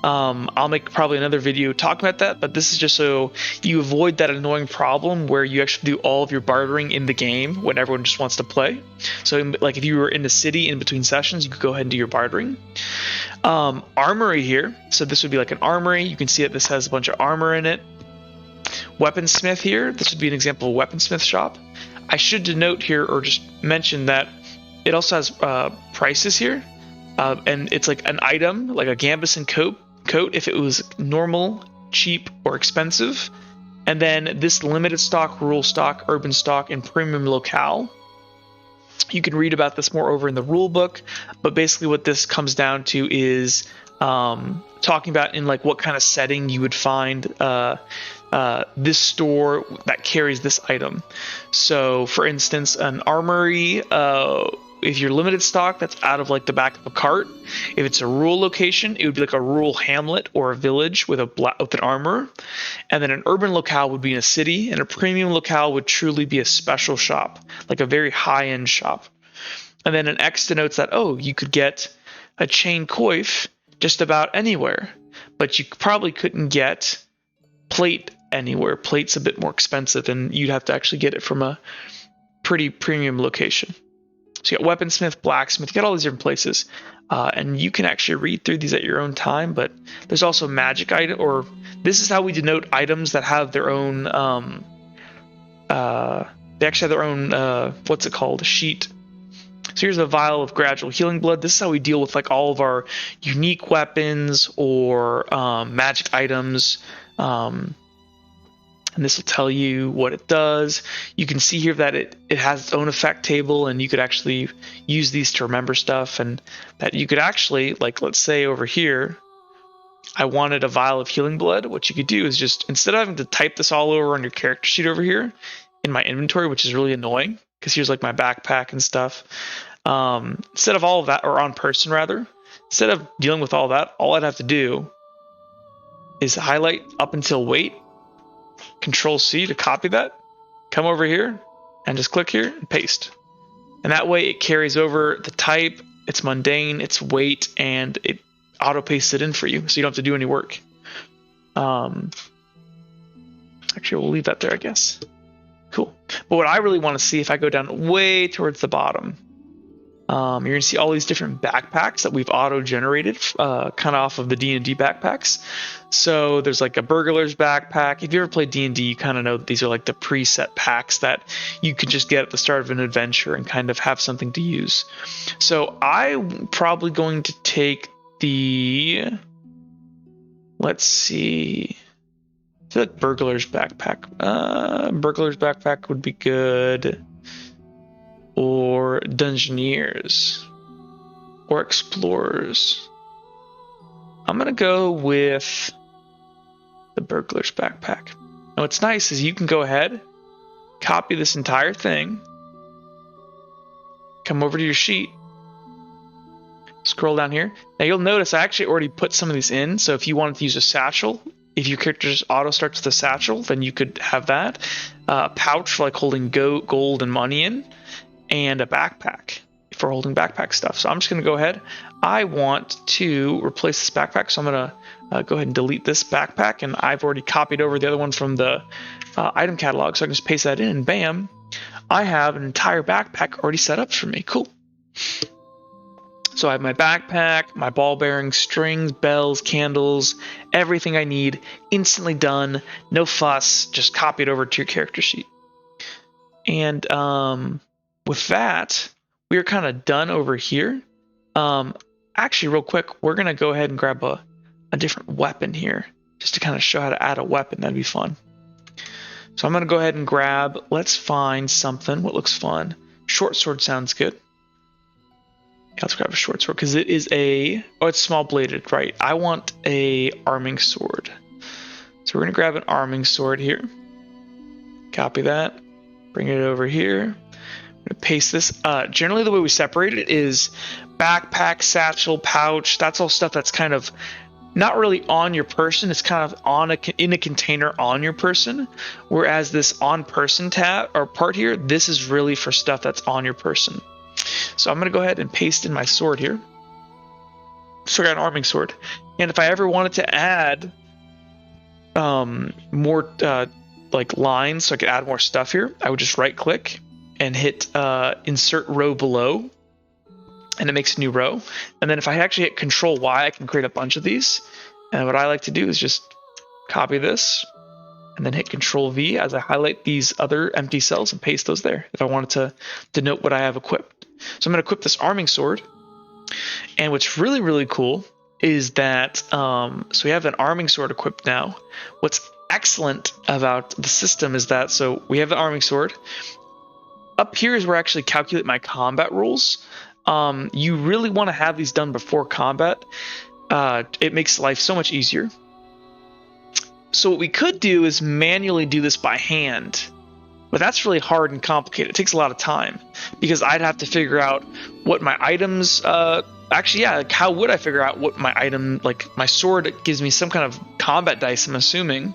Speaker 1: I'll make probably another video talking about that, but this is just so you avoid that annoying problem where you actually do all of your bartering in the game when everyone just wants to play. So like if you were in the city in between sessions, you could go ahead and do your bartering. Armory here. So this would be like an armory. You can see that this has a bunch of armor in it. Weaponsmith here. This would be an example of weaponsmith shop. I should denote here, or just mention, that it also has prices here, and it's like an item, like a gambeson coat if it was normal, cheap, or expensive. And then this limited stock, rural stock, urban stock, and premium locale. You can read about this more over in the rule book, but basically what this comes down to is talking about in like what kind of setting you would find this store that carries this item. So for instance, an armory, if you're limited stock, that's out of like the back of a cart. If it's a rural location, it would be like a rural hamlet or a village with an armor. And then an urban locale would be in a city, and a premium locale would truly be a special shop, like a very high-end shop. And then an X denotes that, oh, you could get a chain coif just about anywhere, but you probably couldn't get plate anywhere. Plate's a bit more expensive, and you'd have to actually get it from a pretty premium location. So you got weaponsmith, blacksmith, you got all these different places, and you can actually read through these at your own time. But there's also magic item, or this is how we denote items that have their own. They actually have their own. What's it called? A sheet. So here's a vial of gradual healing blood. This is how we deal with like all of our unique weapons or magic items. And this will tell you what it does. You can see here that it has its own effect table, and you could actually use these to remember stuff, and that you could actually, like, let's say over here, I wanted a vial of healing blood. What you could do is just, instead of having to type this all over on your character sheet over here in my inventory, which is really annoying, because here's like my backpack and stuff. Instead of all of that, or on person rather, instead of dealing with all that, all I'd have to do is highlight up until weight, Control C to copy that, come over here and just click here and paste. And that way it carries over the type, it's mundane, it's weight, and it auto pastes it in for you, so you don't have to do any work. Actually, we'll leave that there, I guess. Cool. But what I really want to see, if I go down way towards the bottom, you're going to see all these different backpacks that we've auto-generated kind of off of the D&D backpacks. So there's like a burglar's backpack. If you ever played D&D, you kind of know that these are like the preset packs that you could just get at the start of an adventure and kind of have something to use. So I'm probably going to take the... Let's see... I feel like burglar's backpack. Burglar's backpack would be good. Or dungeoneers, or explorers. I'm gonna go with the burglar's backpack. Now what's nice is you can go ahead, copy this entire thing, come over to your sheet, scroll down here. Now you'll notice I actually already put some of these in, so if you wanted to use a satchel, if your character just auto starts with a satchel, then you could have that. Pouch for like holding gold and money in, and a backpack for holding backpack stuff. So I'm just going to go ahead. I want to replace this backpack, so I'm going to go ahead and delete this backpack, and I've already copied over the other one from the item catalog, so I can just paste that in, and bam, I have an entire backpack already set up for me. Cool. So I have my backpack, my ball bearings, strings, bells, candles, everything I need, instantly done, no fuss, just copy it over to your character sheet. And with that, we are kind of done over here. Actually, real quick, we're going to go ahead and grab a different weapon here, just to kind of show how to add a weapon. That'd be fun. So I'm going to go ahead and grab, let's find something. What looks fun? Short sword sounds good. Yeah, let's grab a short sword, because it is a, oh, it's small bladed, right? I want a arming sword. So we're going to grab an arming sword here. Copy that. Bring it over here. I'm going to paste this. Generally, the way we separate it is backpack, satchel, pouch. That's all stuff that's kind of not really on your person. It's kind of on in a container on your person. Whereas this on person tab or part here, this is really for stuff that's on your person. So I'm going to go ahead and paste in my sword here. So I got an arming sword. And if I ever wanted to add more like lines, so I could add more stuff here, I would just right click and hit insert row below, and it makes a new row. And then if I actually hit Control Y, I can create a bunch of these. And what I like to do is just copy this and then hit Control V as I highlight these other empty cells and paste those there if I wanted to denote what I have equipped. So I'm going to equip this arming sword. And what's really, really cool is that, so we have an arming sword equipped now. What's excellent about the system is that, so we have the arming sword. Up here is where I actually calculate my combat rules. You really want to have these done before combat. It makes life so much easier. So what we could do is manually do this by hand, but that's really hard and complicated. It takes a lot of time because I'd have to figure out what my items, actually, yeah, like how would I figure out what my item, like my sword gives me some kind of combat dice, I'm assuming.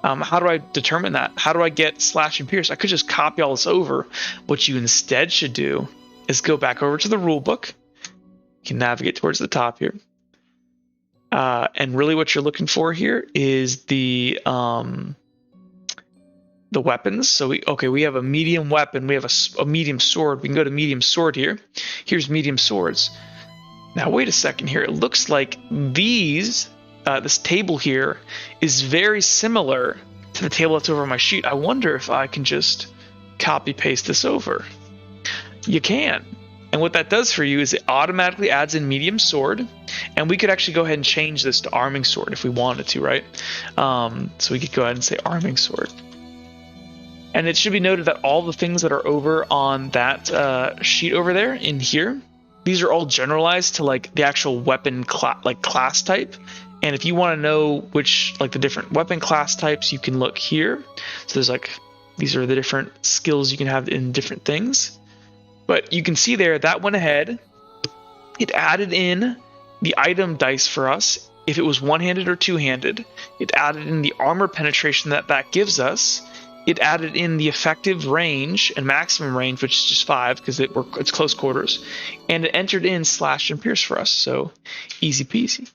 Speaker 1: How do I determine that? How do I get slash and pierce? I could just copy all this over. What you instead should do is go back over to the rule book. You can navigate towards the top here. And really what you're looking for here is the weapons. So we have a medium weapon. We have a medium sword. We can go to medium sword here. Here's medium swords. Now wait a second here. It looks like these... this table here is very similar to the table that's over my sheet. I wonder if I can just copy paste this over. You can. And And what that does for you is it automatically adds in medium sword, and we could actually go ahead and change this to arming sword if we wanted to, right? So we could go ahead and say arming sword. And it should be noted that all the things that are over on that sheet over there in here, these are all generalized to like the actual weapon class type. And if you want to know which, like the different weapon class types, you can look here. So there's like, these are the different skills you can have in different things. But you can see there, that went ahead. It added in the item dice for us. If it was one-handed or two-handed, it added in the armor penetration that gives us. It added in the effective range and maximum range, which is just 5 because it's close quarters. And it entered in slash and pierce for us. So easy peasy.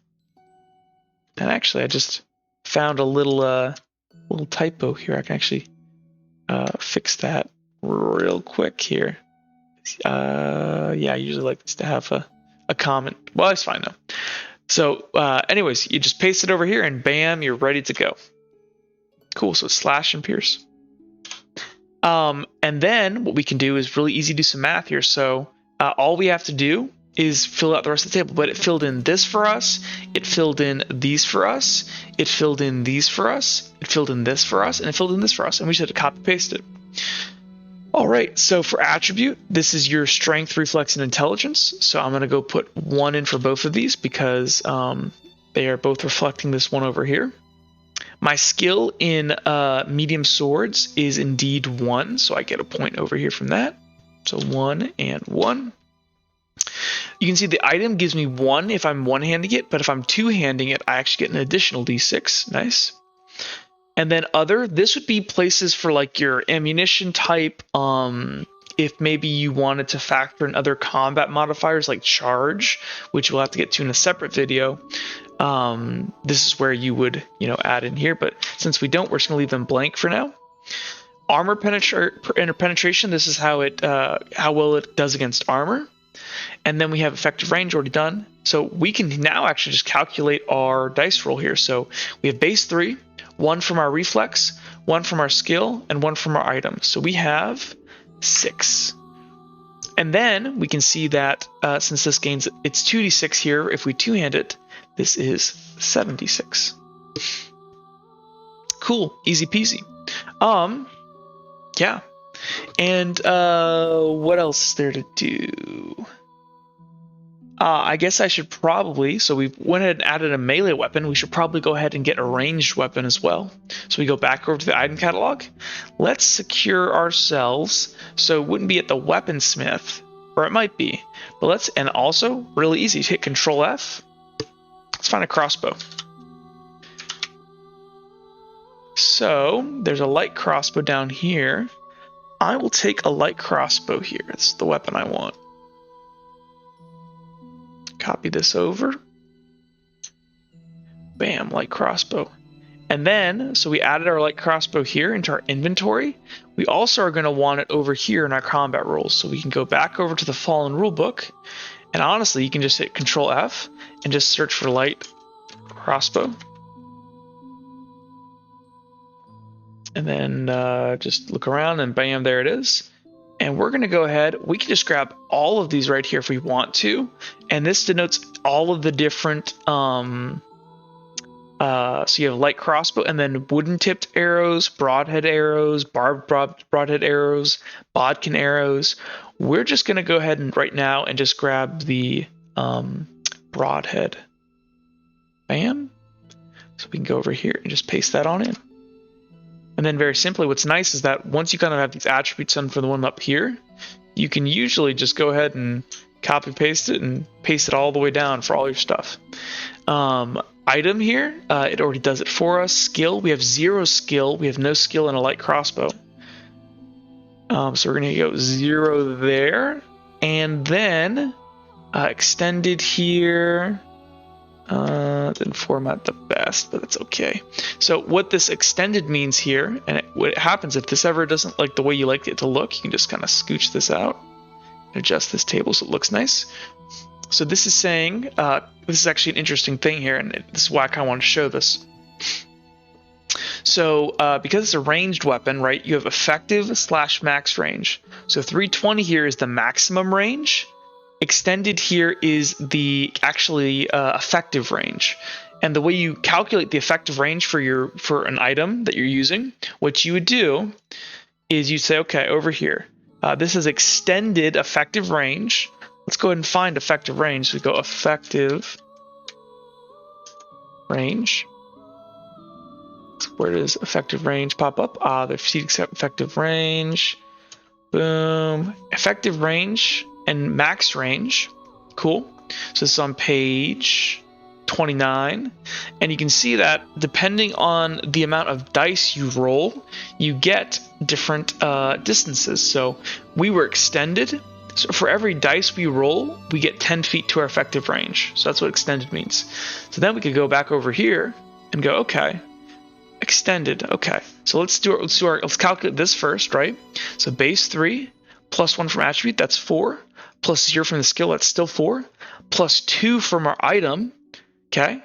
Speaker 1: And actually, I just found a little typo here. I can actually fix that real quick here. Yeah, I usually like this to have a comment. Well, it's fine though. So anyways, you just paste it over here and bam, you're ready to go. Cool, so slash and pierce. And then what we can do is really easy to do some math here. So all we have to do is fill out the rest of the table, but it filled in this for us, it filled in these for us, it filled in these for us, it filled in this for us, and it filled in this for us, and we just had to copy paste it. All right, so for attribute, this is your strength, reflex, and intelligence. So I'm going to go put 1 in for both of these because they are both reflecting this one over here. My skill in medium swords is indeed 1, so I get a point over here from that. So 1 and 1. You can see the item gives me 1 if I'm one-handing it, but if I'm two-handing it, I actually get an additional d6. Nice. And then other, this would be places for like your ammunition type. If maybe you wanted to factor in other combat modifiers like charge, which we'll have to get to in a separate video. This is where you would, add in here. But since we don't, we're just gonna leave them blank for now. Armor penetration. This is how well it does against armor. And then we have effective range already done. So we can now actually just calculate our dice roll here. So we have base 3, 1 from our reflex, 1 from our skill, and 1 from our item. So we have 6. And then we can see that since this gains, it's 2d6 here. If we two-hand it, this is 7d6. Cool, easy peasy. Yeah. And what else is there to do? I guess I should probably, so we went ahead and added a melee weapon. We should probably go ahead and get a ranged weapon as well. So we go back over to the item catalog. Let's secure ourselves. So it wouldn't be at the weaponsmith, or it might be. But and also, really easy, hit Control F. Let's find a crossbow. So there's a light crossbow down here. I will take a light crossbow here. It's the weapon I want. Copy this over. Bam, light crossbow. And then, so we added our light crossbow here into our inventory. We also are going to want it over here in our combat rules. So we can go back over to the Fallen Rulebook. And honestly, you can just hit Control F and just search for light crossbow. And then just look around and bam, there it is. And we're going to go ahead, we can just grab all of these right here if we want to. And this denotes all of the different, so you have light crossbow and then wooden tipped arrows, broadhead arrows, barbed broadhead arrows, bodkin arrows. We're just going to go ahead and right now and just grab the broadhead. Bam. So we can go over here and just paste that on in. And then very simply, what's nice is that once you kind of have these attributes done for the one up here, you can usually just go ahead and copy paste it and paste it all the way down for all your stuff. Item here, it already does it for us. Skill, we have 0 skill. We have no skill in a light crossbow. So we're going to go 0 there. And then extended here. Didn't format the best, but that's okay. So what this extended means here, and what happens if this ever doesn't like the way you like it to look, you can just kind of scooch this out and adjust this table so it looks nice. So this is saying, this is actually an interesting thing here, and this is why I kind of want to show this. So because it's a ranged weapon, right, you have effective / max range. So 320 here is the maximum range. extended here is the actually effective range. And the way you calculate the effective range for an item that you're using, what you would do is you say, okay, over here, this is extended effective range. Let's go ahead and find effective range. So we go effective range. Where does effective range pop up? The seed effective range. Boom. Effective range and max range. Cool. So this is on page 29. And you can see that depending on the amount of dice you roll, you get different distances. So we were extended. So for every dice we roll, we get 10 feet to our effective range. So that's what extended means. So then we could go back over here and go, okay, extended. Okay, so let's calculate this first, right? So base 3 plus 1 from attribute, that's 4, plus 0 from the skill, that's still 4, plus 2 from our item. Okay,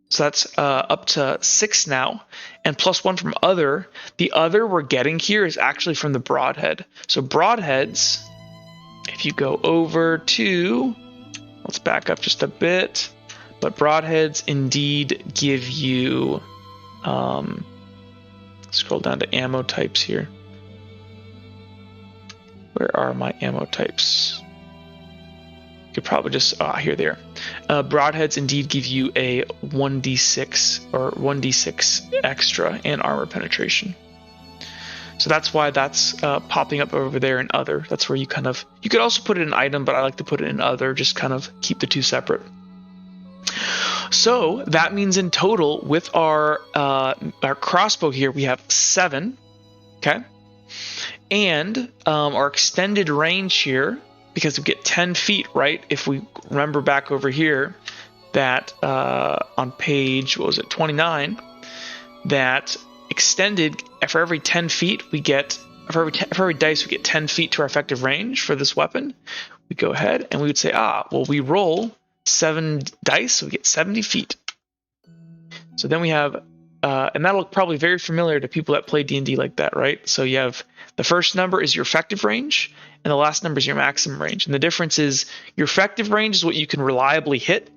Speaker 1: so that's up to 6 now, and plus 1 from other. The other we're getting here is actually from the broadhead. So broadheads, if you go over to, let's back up just a bit, but broadheads indeed give you, scroll down to ammo types here. Where are my ammo types? You could probably just, here they are. Broadheads indeed give you a 1d6 or 1d6 extra and armor penetration. So that's why that's popping up over there in other. That's where you kind of, you could also put it in item, but I like to put it in other, just kind of keep the two separate. So that means in total with our crossbow here, we have 7, okay? And our extended range here, because we get 10 feet, right? If we remember back over here that on page, what was it, 29, that extended, for every 10 feet we get, for every dice we get 10 feet to our effective range for this weapon. We go ahead and we would say, well, we roll 7 dice, so we get 70 feet. So then we have, and that'll look probably very familiar to people that play D&D like that, right? So you have, the first number is your effective range, and the last number is your maximum range. And the difference is your effective range is what you can reliably hit,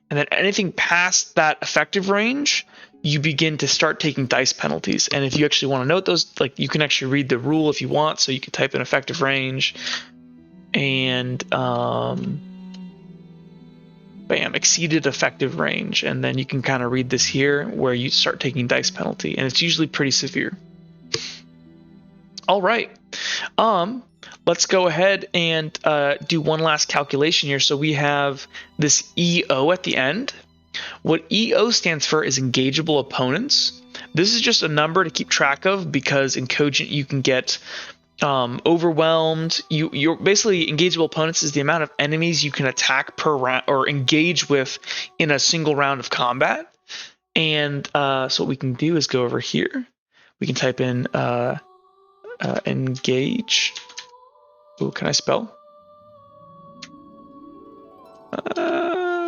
Speaker 1: and then anything past that effective range, you begin to start taking dice penalties. And if you actually want to note those, like, you can actually read the rule if you want, so you can type in effective range, and bam, exceeded effective range, and then you can kind of read this here where you start taking dice penalty, and it's usually pretty severe. All right, let's go ahead and do one last calculation here. So we have this EO at the end. What EO stands for is engageable opponents. This is just a number to keep track of because in Cogent you can get overwhelmed. You're basically, engageable opponents is the amount of enemies you can attack per round or engage with in a single round of combat. And so what we can do is go over here. We can type in engage. Ooh, can I spell?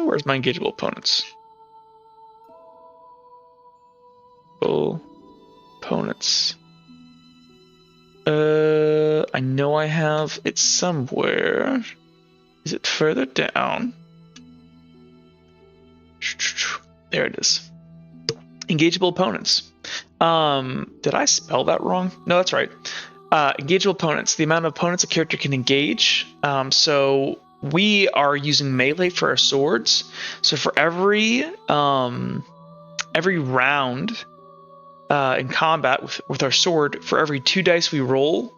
Speaker 1: Where's my engageable opponents? Opponents. I know I have it somewhere. Is it further down? There it is. Engageable opponents. Did I spell that wrong? No, that's right. Engageable opponents, the amount of opponents a character can engage. So we are using melee for our swords. So for every round in combat with our sword, for every 2 dice we roll,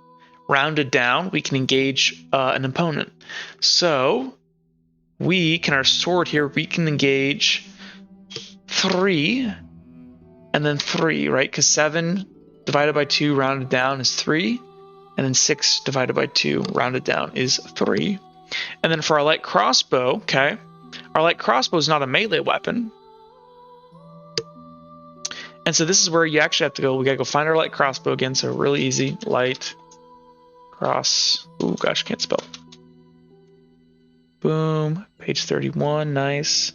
Speaker 1: rounded down, we can engage an opponent. So our sword here, we can engage 3 and then 3, right? Because 7 divided by 2 rounded down is 3, and then 6 divided by 2 rounded down is 3. And then for our light crossbow, okay, our light crossbow is not a melee weapon. And so this is where you actually have to go, we gotta go find our light crossbow again, so really easy, light cross, oh gosh, can't spell. Boom, page 31, nice.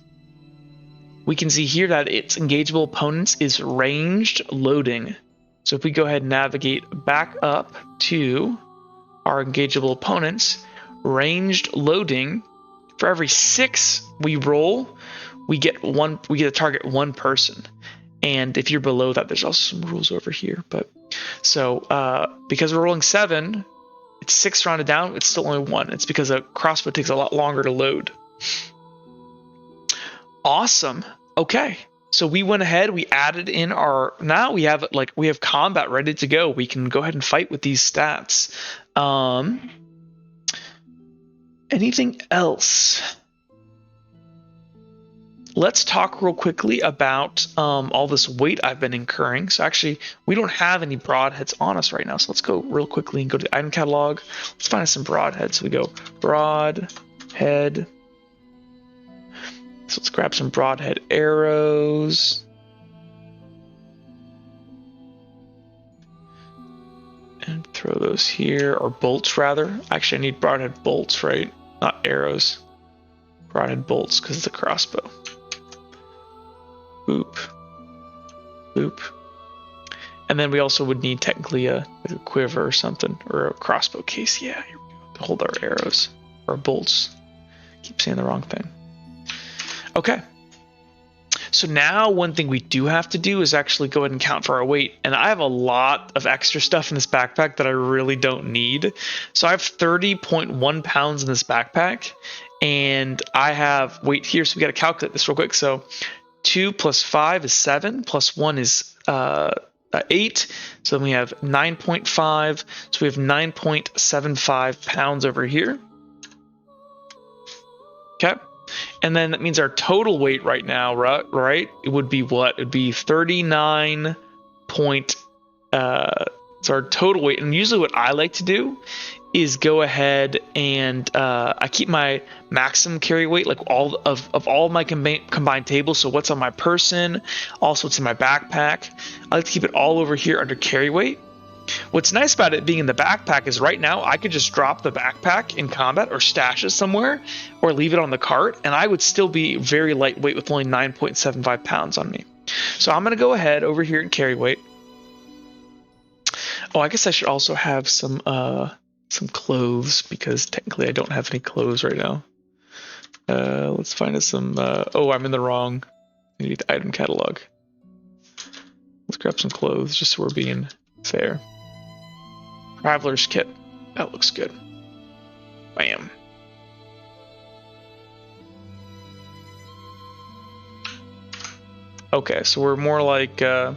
Speaker 1: We can see here that its engageable opponents is ranged loading. So if we go ahead and navigate back up to our engageable opponents, ranged loading For every 6 we roll, we get to target 1 person. And if you're below that, there's also some rules over here. But so because we're rolling 7, it's 6 rounded down. It's still only 1. It's because a crossbow takes a lot longer to load. Awesome. Okay. So we went ahead. We added in our. Now we have combat ready to go. We can go ahead and fight with these stats. Anything else? Let's talk real quickly about all this weight I've been incurring. So actually, we don't have any broadheads on us right now. So let's go real quickly and go to the item catalog. Let's find us some broadheads. So we go broadhead. So let's grab some broadhead arrows. And throw those here, or bolts rather. Actually, I need broadhead bolts, right? Not arrows. Broadhead bolts, because it's a crossbow. Boop. Boop. And then we also would need technically a quiver or something, or a crossbow case. Yeah, here we go. To hold our arrows, or bolts. Keep saying the wrong thing. Okay. So now one thing we do have to do is actually go ahead and count for our weight. And I have a lot of extra stuff in this backpack that I really don't need. So I have 30.1 pounds in this backpack. And I have weight here. So we got to calculate this real quick. So 2 plus 5 is 7. Plus 1 is 8. So then we have 9.5. So we have 9.75 pounds over here. Okay. And then that means our total weight right now, right? It would be what? It would be 39 point. So our total weight. And usually what I like to do is go ahead and I keep my maximum carry weight, like all of my combined tables. So what's on my person, also what's in my backpack. I like to keep it all over here under carry weight. What's nice about it being in the backpack is right now I could just drop the backpack in combat or stash it somewhere or leave it on the cart, and I would still be very lightweight with only 9.75 pounds on me. So I'm going to go ahead over here and carry weight. Oh, I guess I should also have some clothes, because technically I don't have any clothes right now. Let's find us some. Oh, I'm in the wrong. I need the item catalog. Let's grab some clothes just so we're being fair. Traveler's kit. That looks good. Bam. Okay, so we're more like 13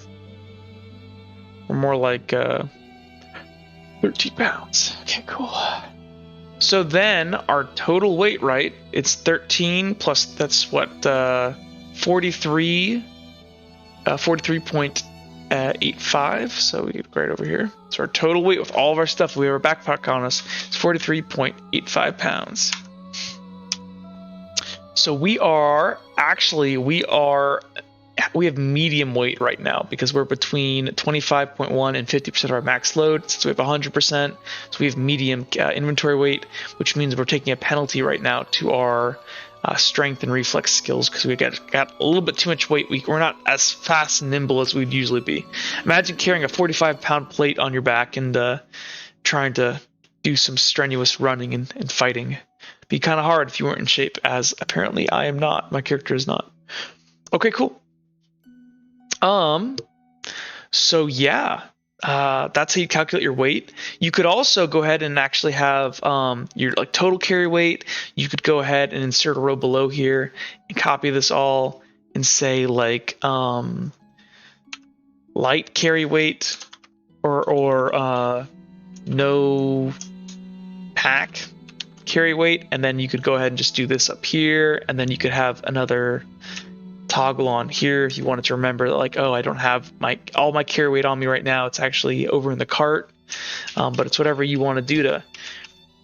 Speaker 1: pounds. Okay, cool. So then our total weight, right? It's 13 plus, that's what, 43.85. So we get right over here. So our total weight with all of our stuff, we have our backpack on us, is 43.85 pounds. So we have medium weight right now because we're between 25.1 and 50% of our max load. Since we have 100%, so we have medium inventory weight, which means we're taking a penalty right now to our strength and reflex skills because we got a little bit too much weight. We're not as fast and nimble as we'd usually be. Imagine carrying a 45-pound plate on your back and trying to do some strenuous running and fighting. It'd be kind of hard if you weren't in shape, as apparently I am not. My character is not. Okay, cool. So yeah, that's how you calculate your weight. You could also go ahead and actually have your like total carry weight. You could go ahead and insert a row below here and copy this all and say like light carry weight or no pack carry weight, and then you could go ahead and just do this up here, and then you could have another toggle on here if you wanted to remember that, like, oh, I don't have all my carry weight on me right now. It's actually over in the cart, but it's whatever you want to do to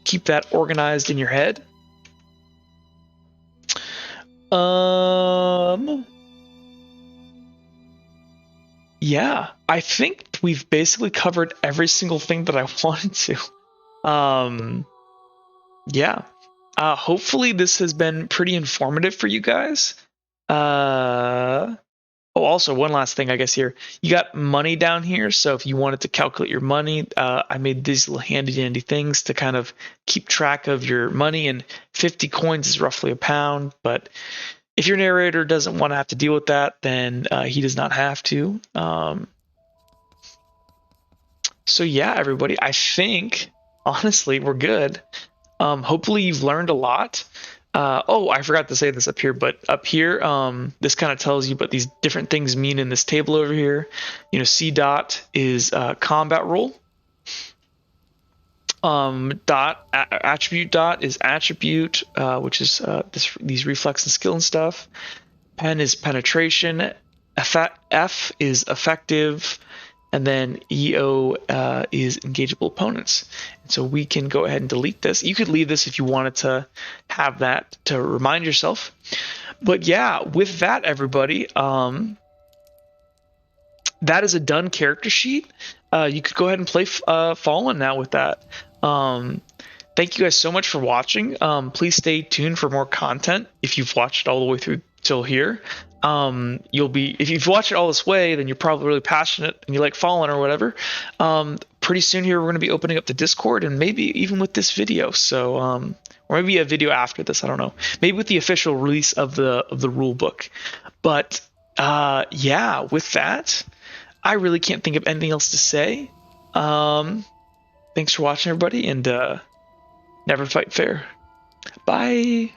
Speaker 1: keep that organized in your head. Yeah, I think we've basically covered every single thing that I wanted to. Yeah. Hopefully this has been pretty informative for you guys. Oh, also one last thing, I guess here you got money down here. So if you wanted to calculate your money, I made these little handy dandy things to kind of keep track of your money. And 50 coins is roughly a pound. But if your narrator doesn't want to have to deal with that, then he does not have to. So yeah, everybody, I think honestly we're good. Hopefully you've learned a lot. Oh, I forgot to say this up here, but up here, this kind of tells you what these different things mean in this table over here. You know, C dot is combat roll. Attribute dot is attribute, which is these reflex and skill and stuff. Pen is penetration. F is effective. And then EO is engageable opponents. And so we can go ahead and delete this. You could leave this if you wanted to have that to remind yourself. But yeah, with that, everybody, that is a done character sheet. You could go ahead and play Fallen now with that. Thank you guys so much for watching. Please stay tuned for more content if you've watched all the way through till here. If you've watched it all this way, then you're probably really passionate and you like Fallen or whatever. Pretty soon here, we're going to be opening up the Discord and maybe even with this video. So, or maybe a video after this. I don't know. Maybe with the official release of the rule book. But yeah, with that, I really can't think of anything else to say. Thanks for watching, everybody, and never fight fair. Bye.